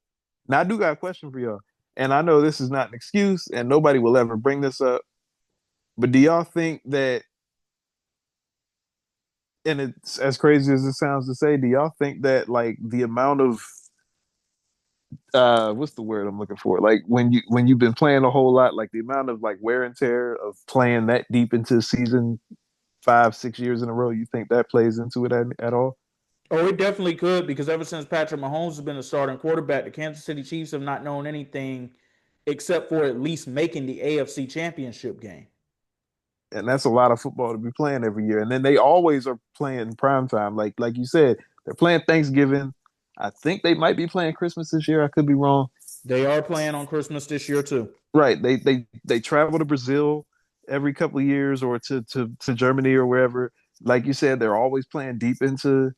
Now I do got a question for y'all, and I know this is not an excuse, and nobody will ever bring this up. But do y'all think that? And it's as crazy as it sounds to say, do y'all think that like the amount of what's the word I'm looking for? Like when you've been playing a whole lot, like the amount of like wear and tear of playing that deep into the season 5-6 years in a row, you think that plays into it at all? Oh, it definitely could, because ever since Patrick Mahomes has been a starting quarterback, the Kansas City Chiefs have not known anything except for at least making the AFC Championship game. And that's a lot of football to be playing every year. And then they always are playing prime time. Like you said, they're playing Thanksgiving. I think they might be playing Christmas this year. I could be wrong. They are playing on Christmas this year too. Right. They travel to Brazil every couple of years, or to Germany or wherever. Like you said, they're always playing deep into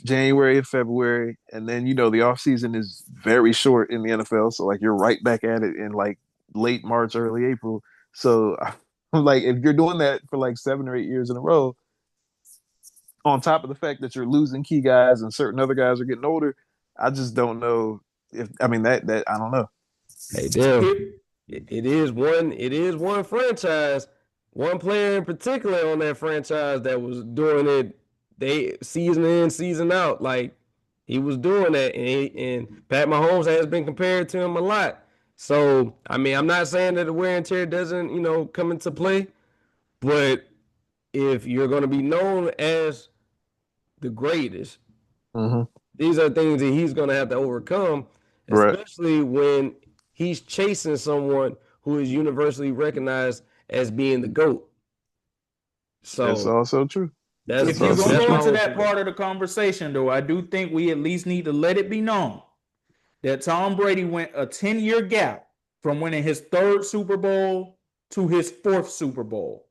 January and February. And then, the off season is very short in the NFL. So like you're right back at it in like late March, early April. So like if you're doing that for like 7 or 8 years in a row, on top of the fact that you're losing key guys and certain other guys are getting older, I just don't know if that I don't know. Hey, damn. It is one franchise, one player in particular on that franchise that was doing it. They season in, season out, like he was doing that, and Pat Mahomes has been compared to him a lot. So I mean, I'm not saying that the wear and tear doesn't come into play, but if you're going to be known as the greatest, these are things that he's going to have to overcome, especially when he's chasing someone who is universally recognized as being the GOAT. So that's also true. If you're going to go into that part of the conversation, though, I do think we at least need to let it be known that Tom Brady went a 10-year gap from winning his 3rd Super Bowl to his 4th Super Bowl.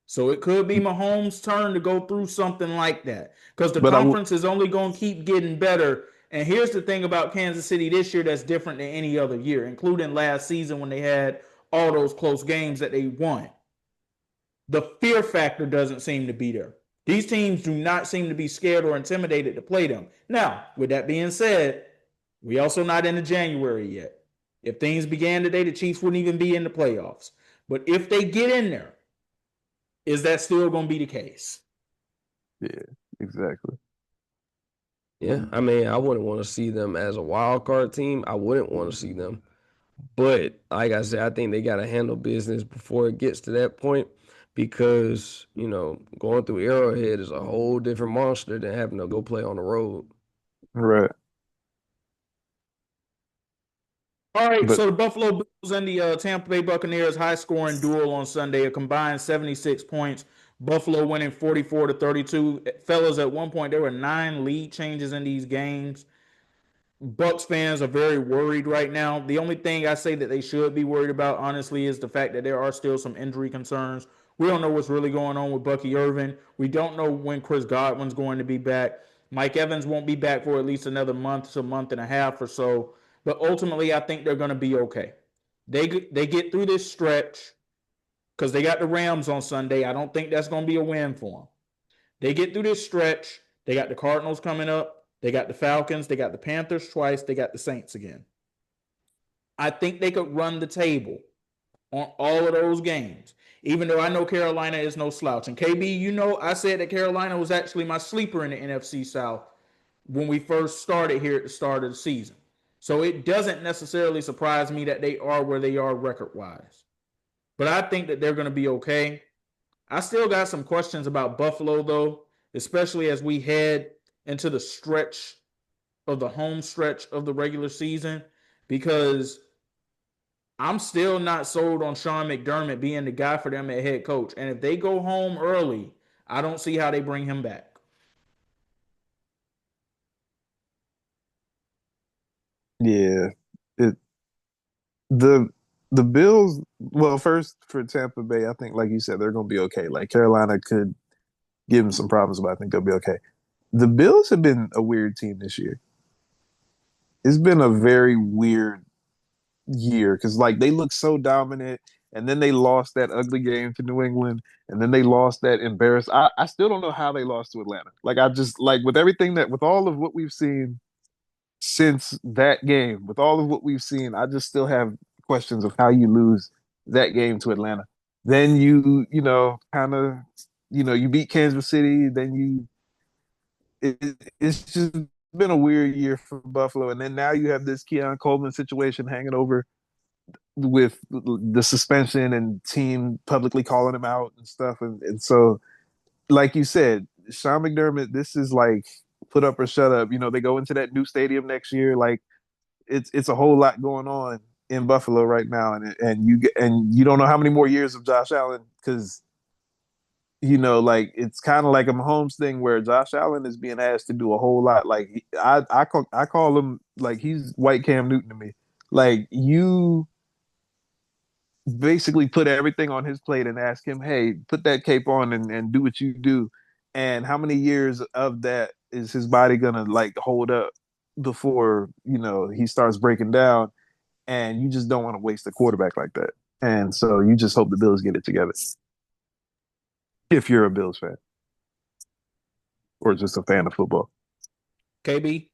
So it could be Mahomes' turn to go through something like that, because the conference is only going to keep getting better. And here's the thing about Kansas City this year that's different than any other year, including last season when they had all those close games that they won. The fear factor doesn't seem to be there. These teams do not seem to be scared or intimidated to play them. Now, with that being said, we also not into January yet. If things began today, the Chiefs wouldn't even be in the playoffs. But if they get in there, is that still going to be the case? Yeah, exactly. Yeah, I mean, I wouldn't want to see them as a wild card team. I wouldn't want to see them. But like I said, I think they got to handle business before it gets to that point because, going through Arrowhead is a whole different monster than having to go play on the road. Right. All right, But so the Buffalo Bills and the Tampa Bay Buccaneers high scoring duel on Sunday, a combined 76 points. Buffalo winning 44-32. Fellas, at one point there were 9 lead changes in these games. Bucks fans are very worried right now. The only thing I say that they should be worried about, honestly, is the fact that there are still some injury concerns. We don't know what's really going on with Bucky Irvin. We don't know when Chris Godwin's going to be back. Mike Evans won't be back for at least another month to a month and a half or so. But ultimately, I think they're going to be okay. They get through this stretch because they got the Rams on Sunday. I don't think that's going to be a win for them. They get through this stretch. They got the Cardinals coming up. They got the Falcons. They got the Panthers twice. They got the Saints again. I think they could run the table on all of those games, even though I know Carolina is no slouch. And KB, I said that Carolina was actually my sleeper in the NFC South when we first started here at the start of the season. So it doesn't necessarily surprise me that they are where they are record wise. But I think that they're going to be okay. I still got some questions about Buffalo, though, especially as we head into the stretch of the home stretch of the regular season, because I'm still not sold on Sean McDermott being the guy for them at head coach. And if they go home early, I don't see how they bring him back. yeah, it the the Bills. Well, first for Tampa Bay, I think, like you said, they're going to be okay. Like Carolina could give them some problems, but I think they'll be okay. The Bills have been a weird team this year. It's been a very weird year because like they look so dominant, and then they lost that ugly game to New England, and then they lost that embarrassed. I still don't know how they lost to Atlanta. Like I just like with all of what we've seen since that game, with all of what we've seen, I just still have questions of how you lose that game to Atlanta. Then kind of, you beat Kansas City. Then it's just been a weird year for Buffalo. And then now you have this Keon Coleman situation hanging over with the suspension and team publicly calling him out and stuff. And so, like you said, Sean McDermott, this is like put up or shut up. They go into that new stadium next year. Like it's a whole lot going on in Buffalo right now, and you don't know how many more years of Josh Allen because like it's kind of like a Mahomes thing where Josh Allen is being asked to do a whole lot. Like I call him like he's white Cam Newton to me. Like you basically put everything on his plate and ask him, hey, put that cape on and do what you do. And how many years of that is his body gonna like hold up before, he starts breaking down? And you just don't want to waste a quarterback like that. And so you just hope the Bills get it together. If you're a Bills fan or just a fan of football. KB?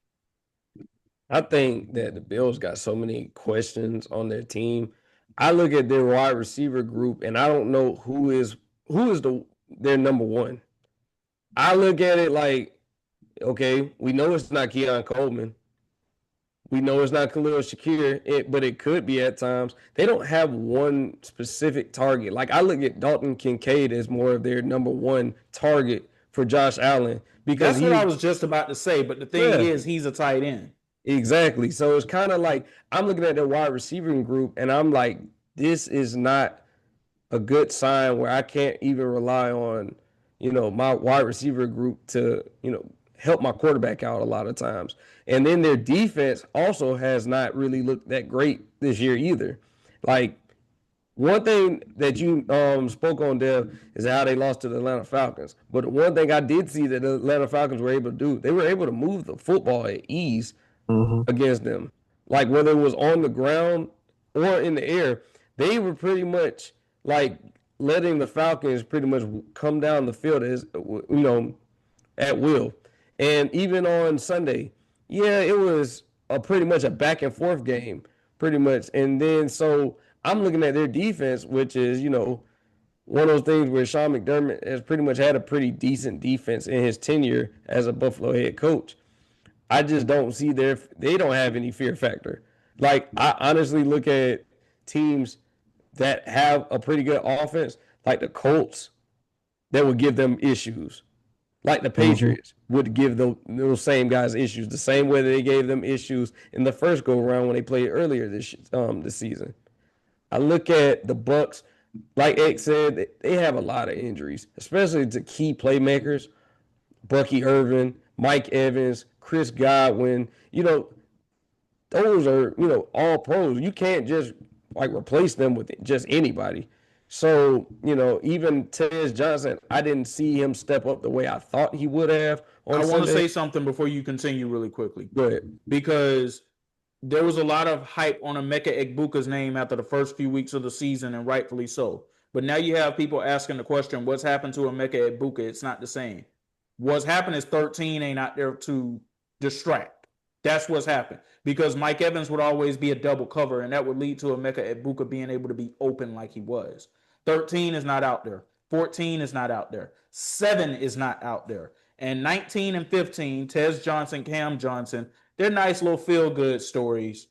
I think that the Bills got so many questions on their team. I look at their wide receiver group and I don't know who is their number one. I look at it like, okay, we know it's not Keon Coleman. We know it's not Khalil Shakir, but it could be at times. They don't have one specific target. Like I look at Dalton Kincaid as more of their number one target for Josh Allen because That's what I was just about to say. But the thing is, he's a tight end. Exactly. So it's kind of like I'm looking at their wide receiving group and I'm like, this is not a good sign where I can't even rely on, my wide receiver group to, help my quarterback out a lot of times. And then their defense also has not really looked that great this year either. Like one thing that you spoke on, Dev, is how they lost to the Atlanta Falcons. But the one thing I did see that the Atlanta Falcons were able to do, they were able to move the football at ease against them. Like whether it was on the ground or in the air, they were pretty much like letting the Falcons pretty much come down the field at will. And even on Sunday, yeah, it was pretty much a back and forth game, pretty much. And then so I'm looking at their defense, which is one of those things where Sean McDermott has pretty much had a pretty decent defense in his tenure as a Buffalo head coach. I just don't see they don't have any fear factor. Like, I honestly look at teams that have a pretty good offense, like the Colts, that would give them issues. Like the Patriots would give those same guys issues, the same way they gave them issues in the first go around when they played earlier this season. I look at the Bucks, like X said, they have a lot of injuries, especially to key playmakers. Bucky Irvin, Mike Evans, Chris Godwin. Those are, all pros. You can't just like replace them with just anybody. So, even Tez Johnson, I didn't see him step up the way I thought he would have on I want to Sunday. say something before you continue really quickly. Go ahead. Because there was a lot of hype on Emeka Egbuka's name after the first few weeks of the season, and rightfully so. But now you have people asking the question, what's happened to Emeka Egbuka? It's not the same. What's happened is 13 ain't out there to distract. That's what's happened. Because Mike Evans would always be a double cover, and that would lead to Emeka Egbuka being able to be open like he was. 13 is not out there. 14 is not out there. 7 is not out there. And 19 and 15, Tez Johnson, Cam Johnson, they're nice little feel-good stories,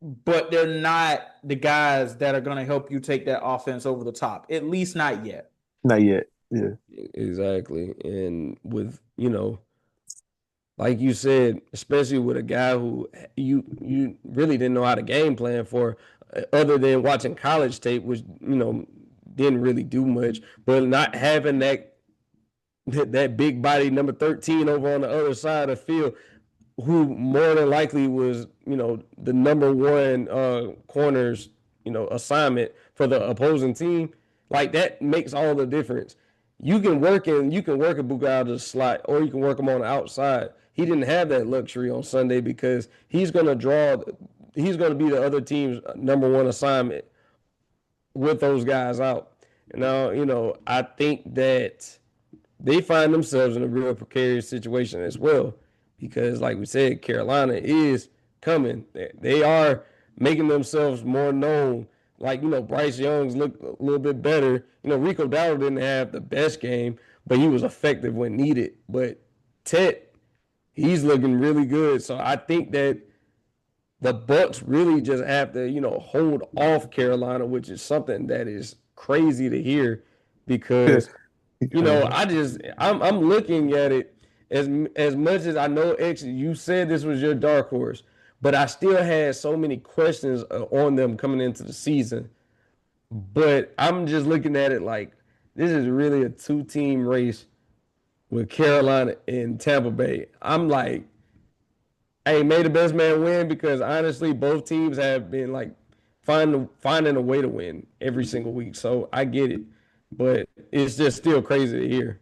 but they're not the guys that are going to help you take that offense over the top, at least not yet. Not yet. Yeah. Exactly. And with, like you said, especially with a guy who you really didn't know how to game plan for, other than watching college tape, which, didn't really do much, but not having that big body number 13 over on the other side of the field, who more than likely was, the number one corners, assignment for the opposing team. Like, that makes all the difference. You can work Egbuka out of the slot, or you can work him on the outside. He didn't have that luxury on Sunday because he's going to be the other team's number one assignment with those guys out. Now, I think that they find themselves in a real precarious situation as well because, like we said, Carolina is coming. They are making themselves more known. Like, Bryce Young's looked a little bit better. Rico Dowdle didn't have the best game, but he was effective when needed. But Ted, he's looking really good. So I think that the Bucks really just have to, hold off Carolina, which is something that is crazy to hear because, I'm looking at it as much as I know, X, you said this was your dark horse, but I still had so many questions on them coming into the season. But I'm just looking at it like this is really a two-team race with Carolina and Tampa Bay. I'm like, hey, may the best man win, because honestly, both teams have been like finding a way to win every single week. So I get it, but it's just still crazy to hear.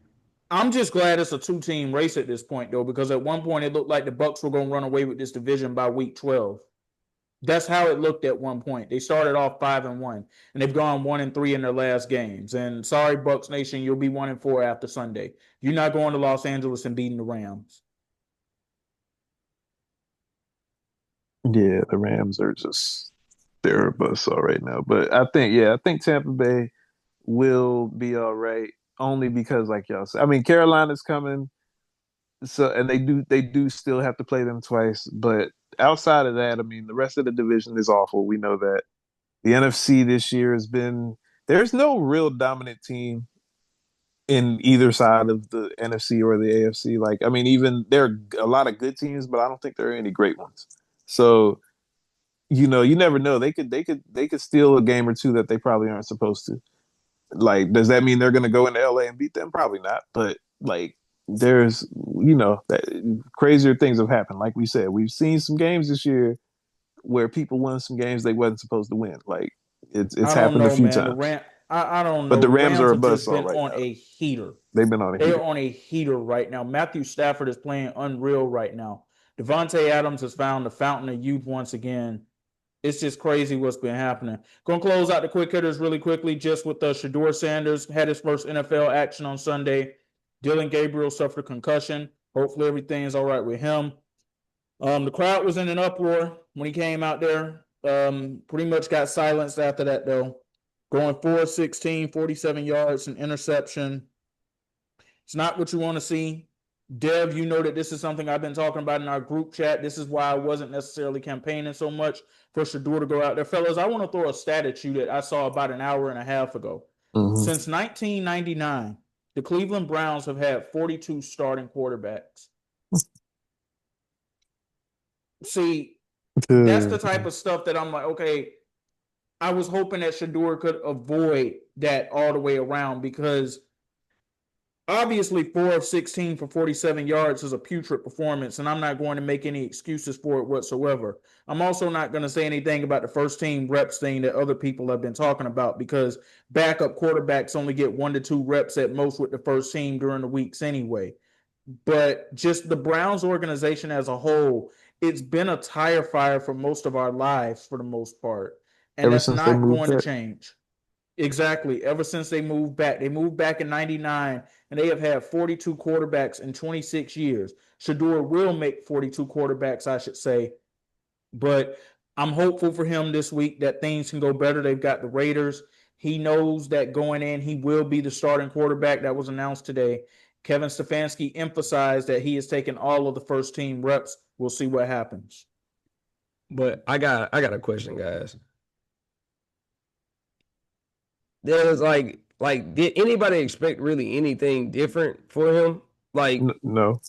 I'm just glad it's a two-team race at this point, though, because at one point it looked like the Bucks were going to run away with this division by week 12. That's how it looked at one point. They started off 5-1, and they've gone 1-3 in their last games. And sorry, Bucks Nation, you'll be 1-4 after Sunday. You're not going to Los Angeles and beating the Rams. Yeah, the Rams are just they're a buzzsaw right now. But I think Tampa Bay will be all right, only because, like y'all said, I mean, Carolina's coming, so and they do still have to play them twice. But outside of that, I mean, the rest of the division is awful. We know that. The NFC this year has been there's no real dominant team in either side of the NFC or the AFC. Like, I mean, even there are a lot of good teams, but I don't think there are any great ones. So, you never know. They could steal a game or two that they probably aren't supposed to. Like, does that mean they're going to go into LA and beat them? Probably not. But like, there's that crazier things have happened. Like we said, we've seen some games this year where people won some games they wasn't supposed to win. Like, it's happened a few times. I don't know. But the Rams are a have just buzzsaw been right on now. a heater. They've been on a They're heater. on a heater right now. Matthew Stafford is playing unreal right now. Devontae Adams has found the fountain of youth once again. It's just crazy what's been happening. Going to close out the quick hitters really quickly, just with Shedeur Sanders had his first NFL action on Sunday. Dylan Gabriel suffered a concussion. Hopefully everything's all right with him. The crowd was in an uproar when he came out there. Pretty much got silenced after that, though. Going 4-16, 47 yards, an interception. It's not what you want to see. Dev, you know that this is something I've been talking about in our group chat. This is why I wasn't necessarily campaigning so much for Shedeur to go out there. Fellas, I want to throw a stat at you that I saw about an hour and a half ago. Mm-hmm. Since 1999, the Cleveland Browns have had 42 starting quarterbacks. See, that's the type of stuff that I'm like, okay, I was hoping that Shedeur could avoid that all the way around, because obviously 4 of 16 for 47 yards is a putrid performance, and I'm not going to make any excuses for it whatsoever. I'm also not going to say anything about the first team reps thing that other people have been talking about, because backup quarterbacks only get 1 to 2 reps at most with the first team during the weeks anyway. But just the Browns organization as a whole, it's been a tire fire for most of our lives for the most part. And Ever that's since they not moved going to back. change. Exactly. Ever since they moved back. They moved back in 99, and they have had 42 quarterbacks in 26 years. Shedeur will make 42 quarterbacks, I should say. But I'm hopeful for him this week that things can go better. They've got the Raiders. He knows that going in, he will be the starting quarterback. That was announced today. Kevin Stefanski emphasized that he has taken all of the first team reps. We'll see what happens. But I got a question, guys. There was did anybody expect really anything different for him? Like, No.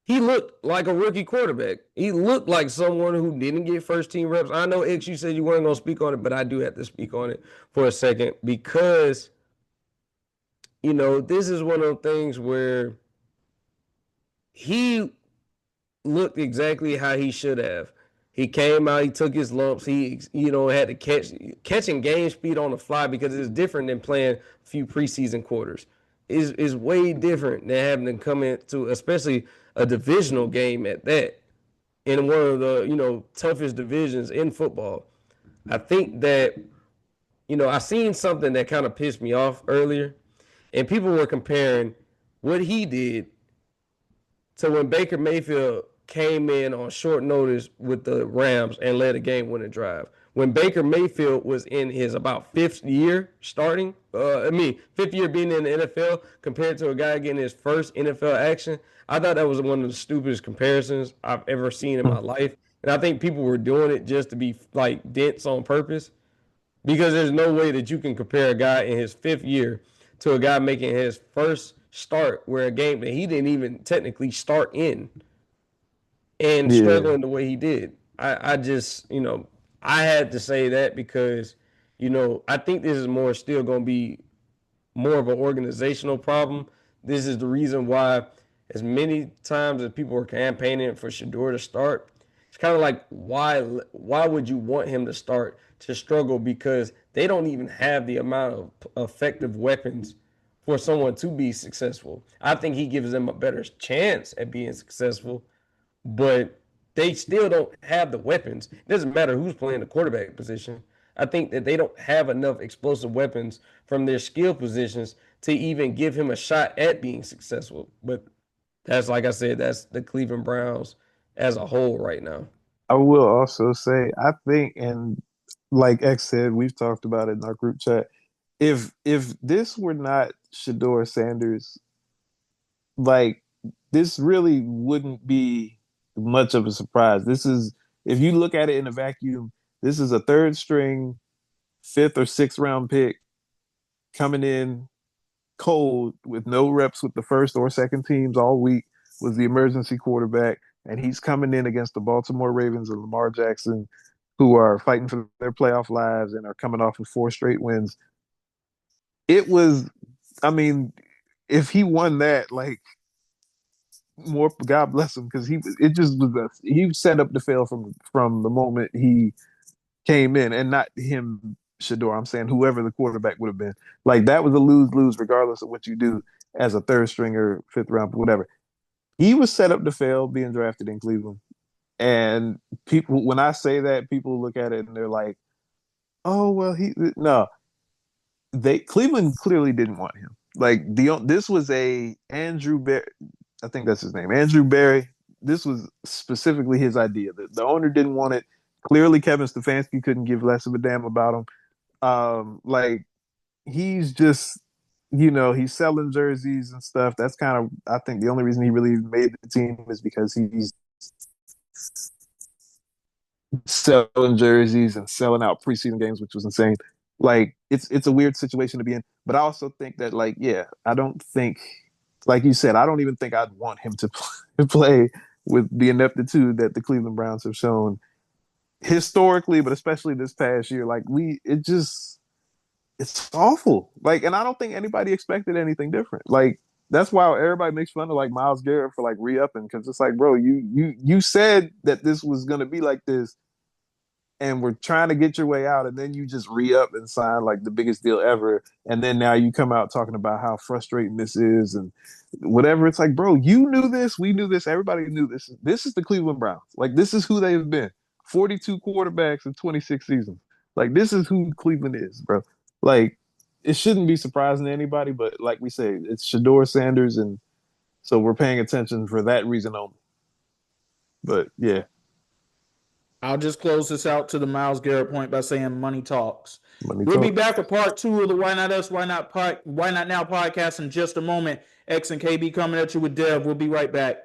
he looked like a rookie quarterback. He looked like someone who didn't get first team reps. I know, X, you said you weren't going to speak on it, but I do have to speak on it for a second, because, this is one of those things where he looked exactly how he should have. He came out, he took his lumps, he had to catching game speed on the fly, because it's different than playing a few preseason quarters. Is way different than having to come into, especially a divisional game at that, in one of the toughest divisions in football. I think that I seen something that kind of pissed me off earlier, and people were comparing what he did to when Baker Mayfield came in on short notice with the Rams and led a game-winning drive. When Baker Mayfield was in his about fifth year starting, fifth year being in the NFL, compared to a guy getting his first NFL action, I thought that was one of the stupidest comparisons I've ever seen in my life. And I think people were doing it just to be like dense on purpose, because there's no way that you can compare a guy in his fifth year to a guy making his first start where a game that he didn't even technically start in, and struggling the way he did. I just, I had to say that, because, I think this is more still going to be more of an organizational problem. This is the reason why, as many times as people were campaigning for Shedeur to start, it's kind of like, why would you want him to start to struggle? Because they don't even have the amount of effective weapons for someone to be successful. I think he gives them a better chance at being successful, but they still don't have the weapons. It doesn't matter who's playing the quarterback position. I think that they don't have enough explosive weapons from their skill positions to even give him a shot at being successful. But that's, like I said, that's the Cleveland Browns as a whole right now. I will also say, I think, and like X said, we've talked about it in our group chat. If this were not Shedeur Sanders, like, this really wouldn't be much of a surprise. This is, if you look at it in a vacuum, this is a third string, fifth or sixth round pick coming in cold with no reps with the first or second teams all week, was the emergency quarterback, and he's coming in against the Baltimore Ravens and Lamar Jackson, who are fighting for their playoff lives and are coming off of 4 straight wins. It was, I mean, if he won that, like, more, God bless him, because it just was he set up to fail from the moment he came in, and not him, Shedeur. I'm saying whoever the quarterback would have been. Like, that was a lose-lose regardless of what you do as a third stringer, fifth round, whatever. He was set up to fail being drafted in Cleveland. And people, when I say that, people look at it and they're like, "Oh, well, no." Cleveland clearly didn't want him. Like, this was a Andrew Berry, I think that's his name, Andrew Berry. This was specifically his idea. The owner didn't want it. Clearly, Kevin Stefanski couldn't give less of a damn about him. Like, he's just he's selling jerseys and stuff. That's kind of, I think, the only reason he really made the team is because he's selling jerseys and selling out preseason games, which was insane. Like, it's a weird situation to be in. But I also think that, like, yeah, I don't think, like you said, I don't even think I'd want him to play with the ineptitude that the Cleveland Browns have shown historically, but especially this past year. Like, it's awful. Like, and I don't think anybody expected anything different. Like, that's why everybody makes fun of like Myles Garrett for like re-upping, because it's like, bro, you said that this was gonna be like this, and we're trying to get your way out, and then you just re-up and sign like the biggest deal ever, and then now you come out talking about how frustrating this is and whatever. It's like, bro, you knew this, we knew this, everybody knew this. This is the Cleveland Browns. Like, this is who they've been. 42 quarterbacks in 26 seasons. Like, this is who Cleveland is, bro. Like, it shouldn't be surprising to anybody, but like we say, it's Shedeur Sanders, and so we're paying attention for that reason only. But yeah. I'll just close this out to the Myles Garrett point by saying money talks. We'll be back with part 2 of the Why Not Us, Why Not Now podcast in just a moment. X and KB coming at you with Dev. We'll be right back.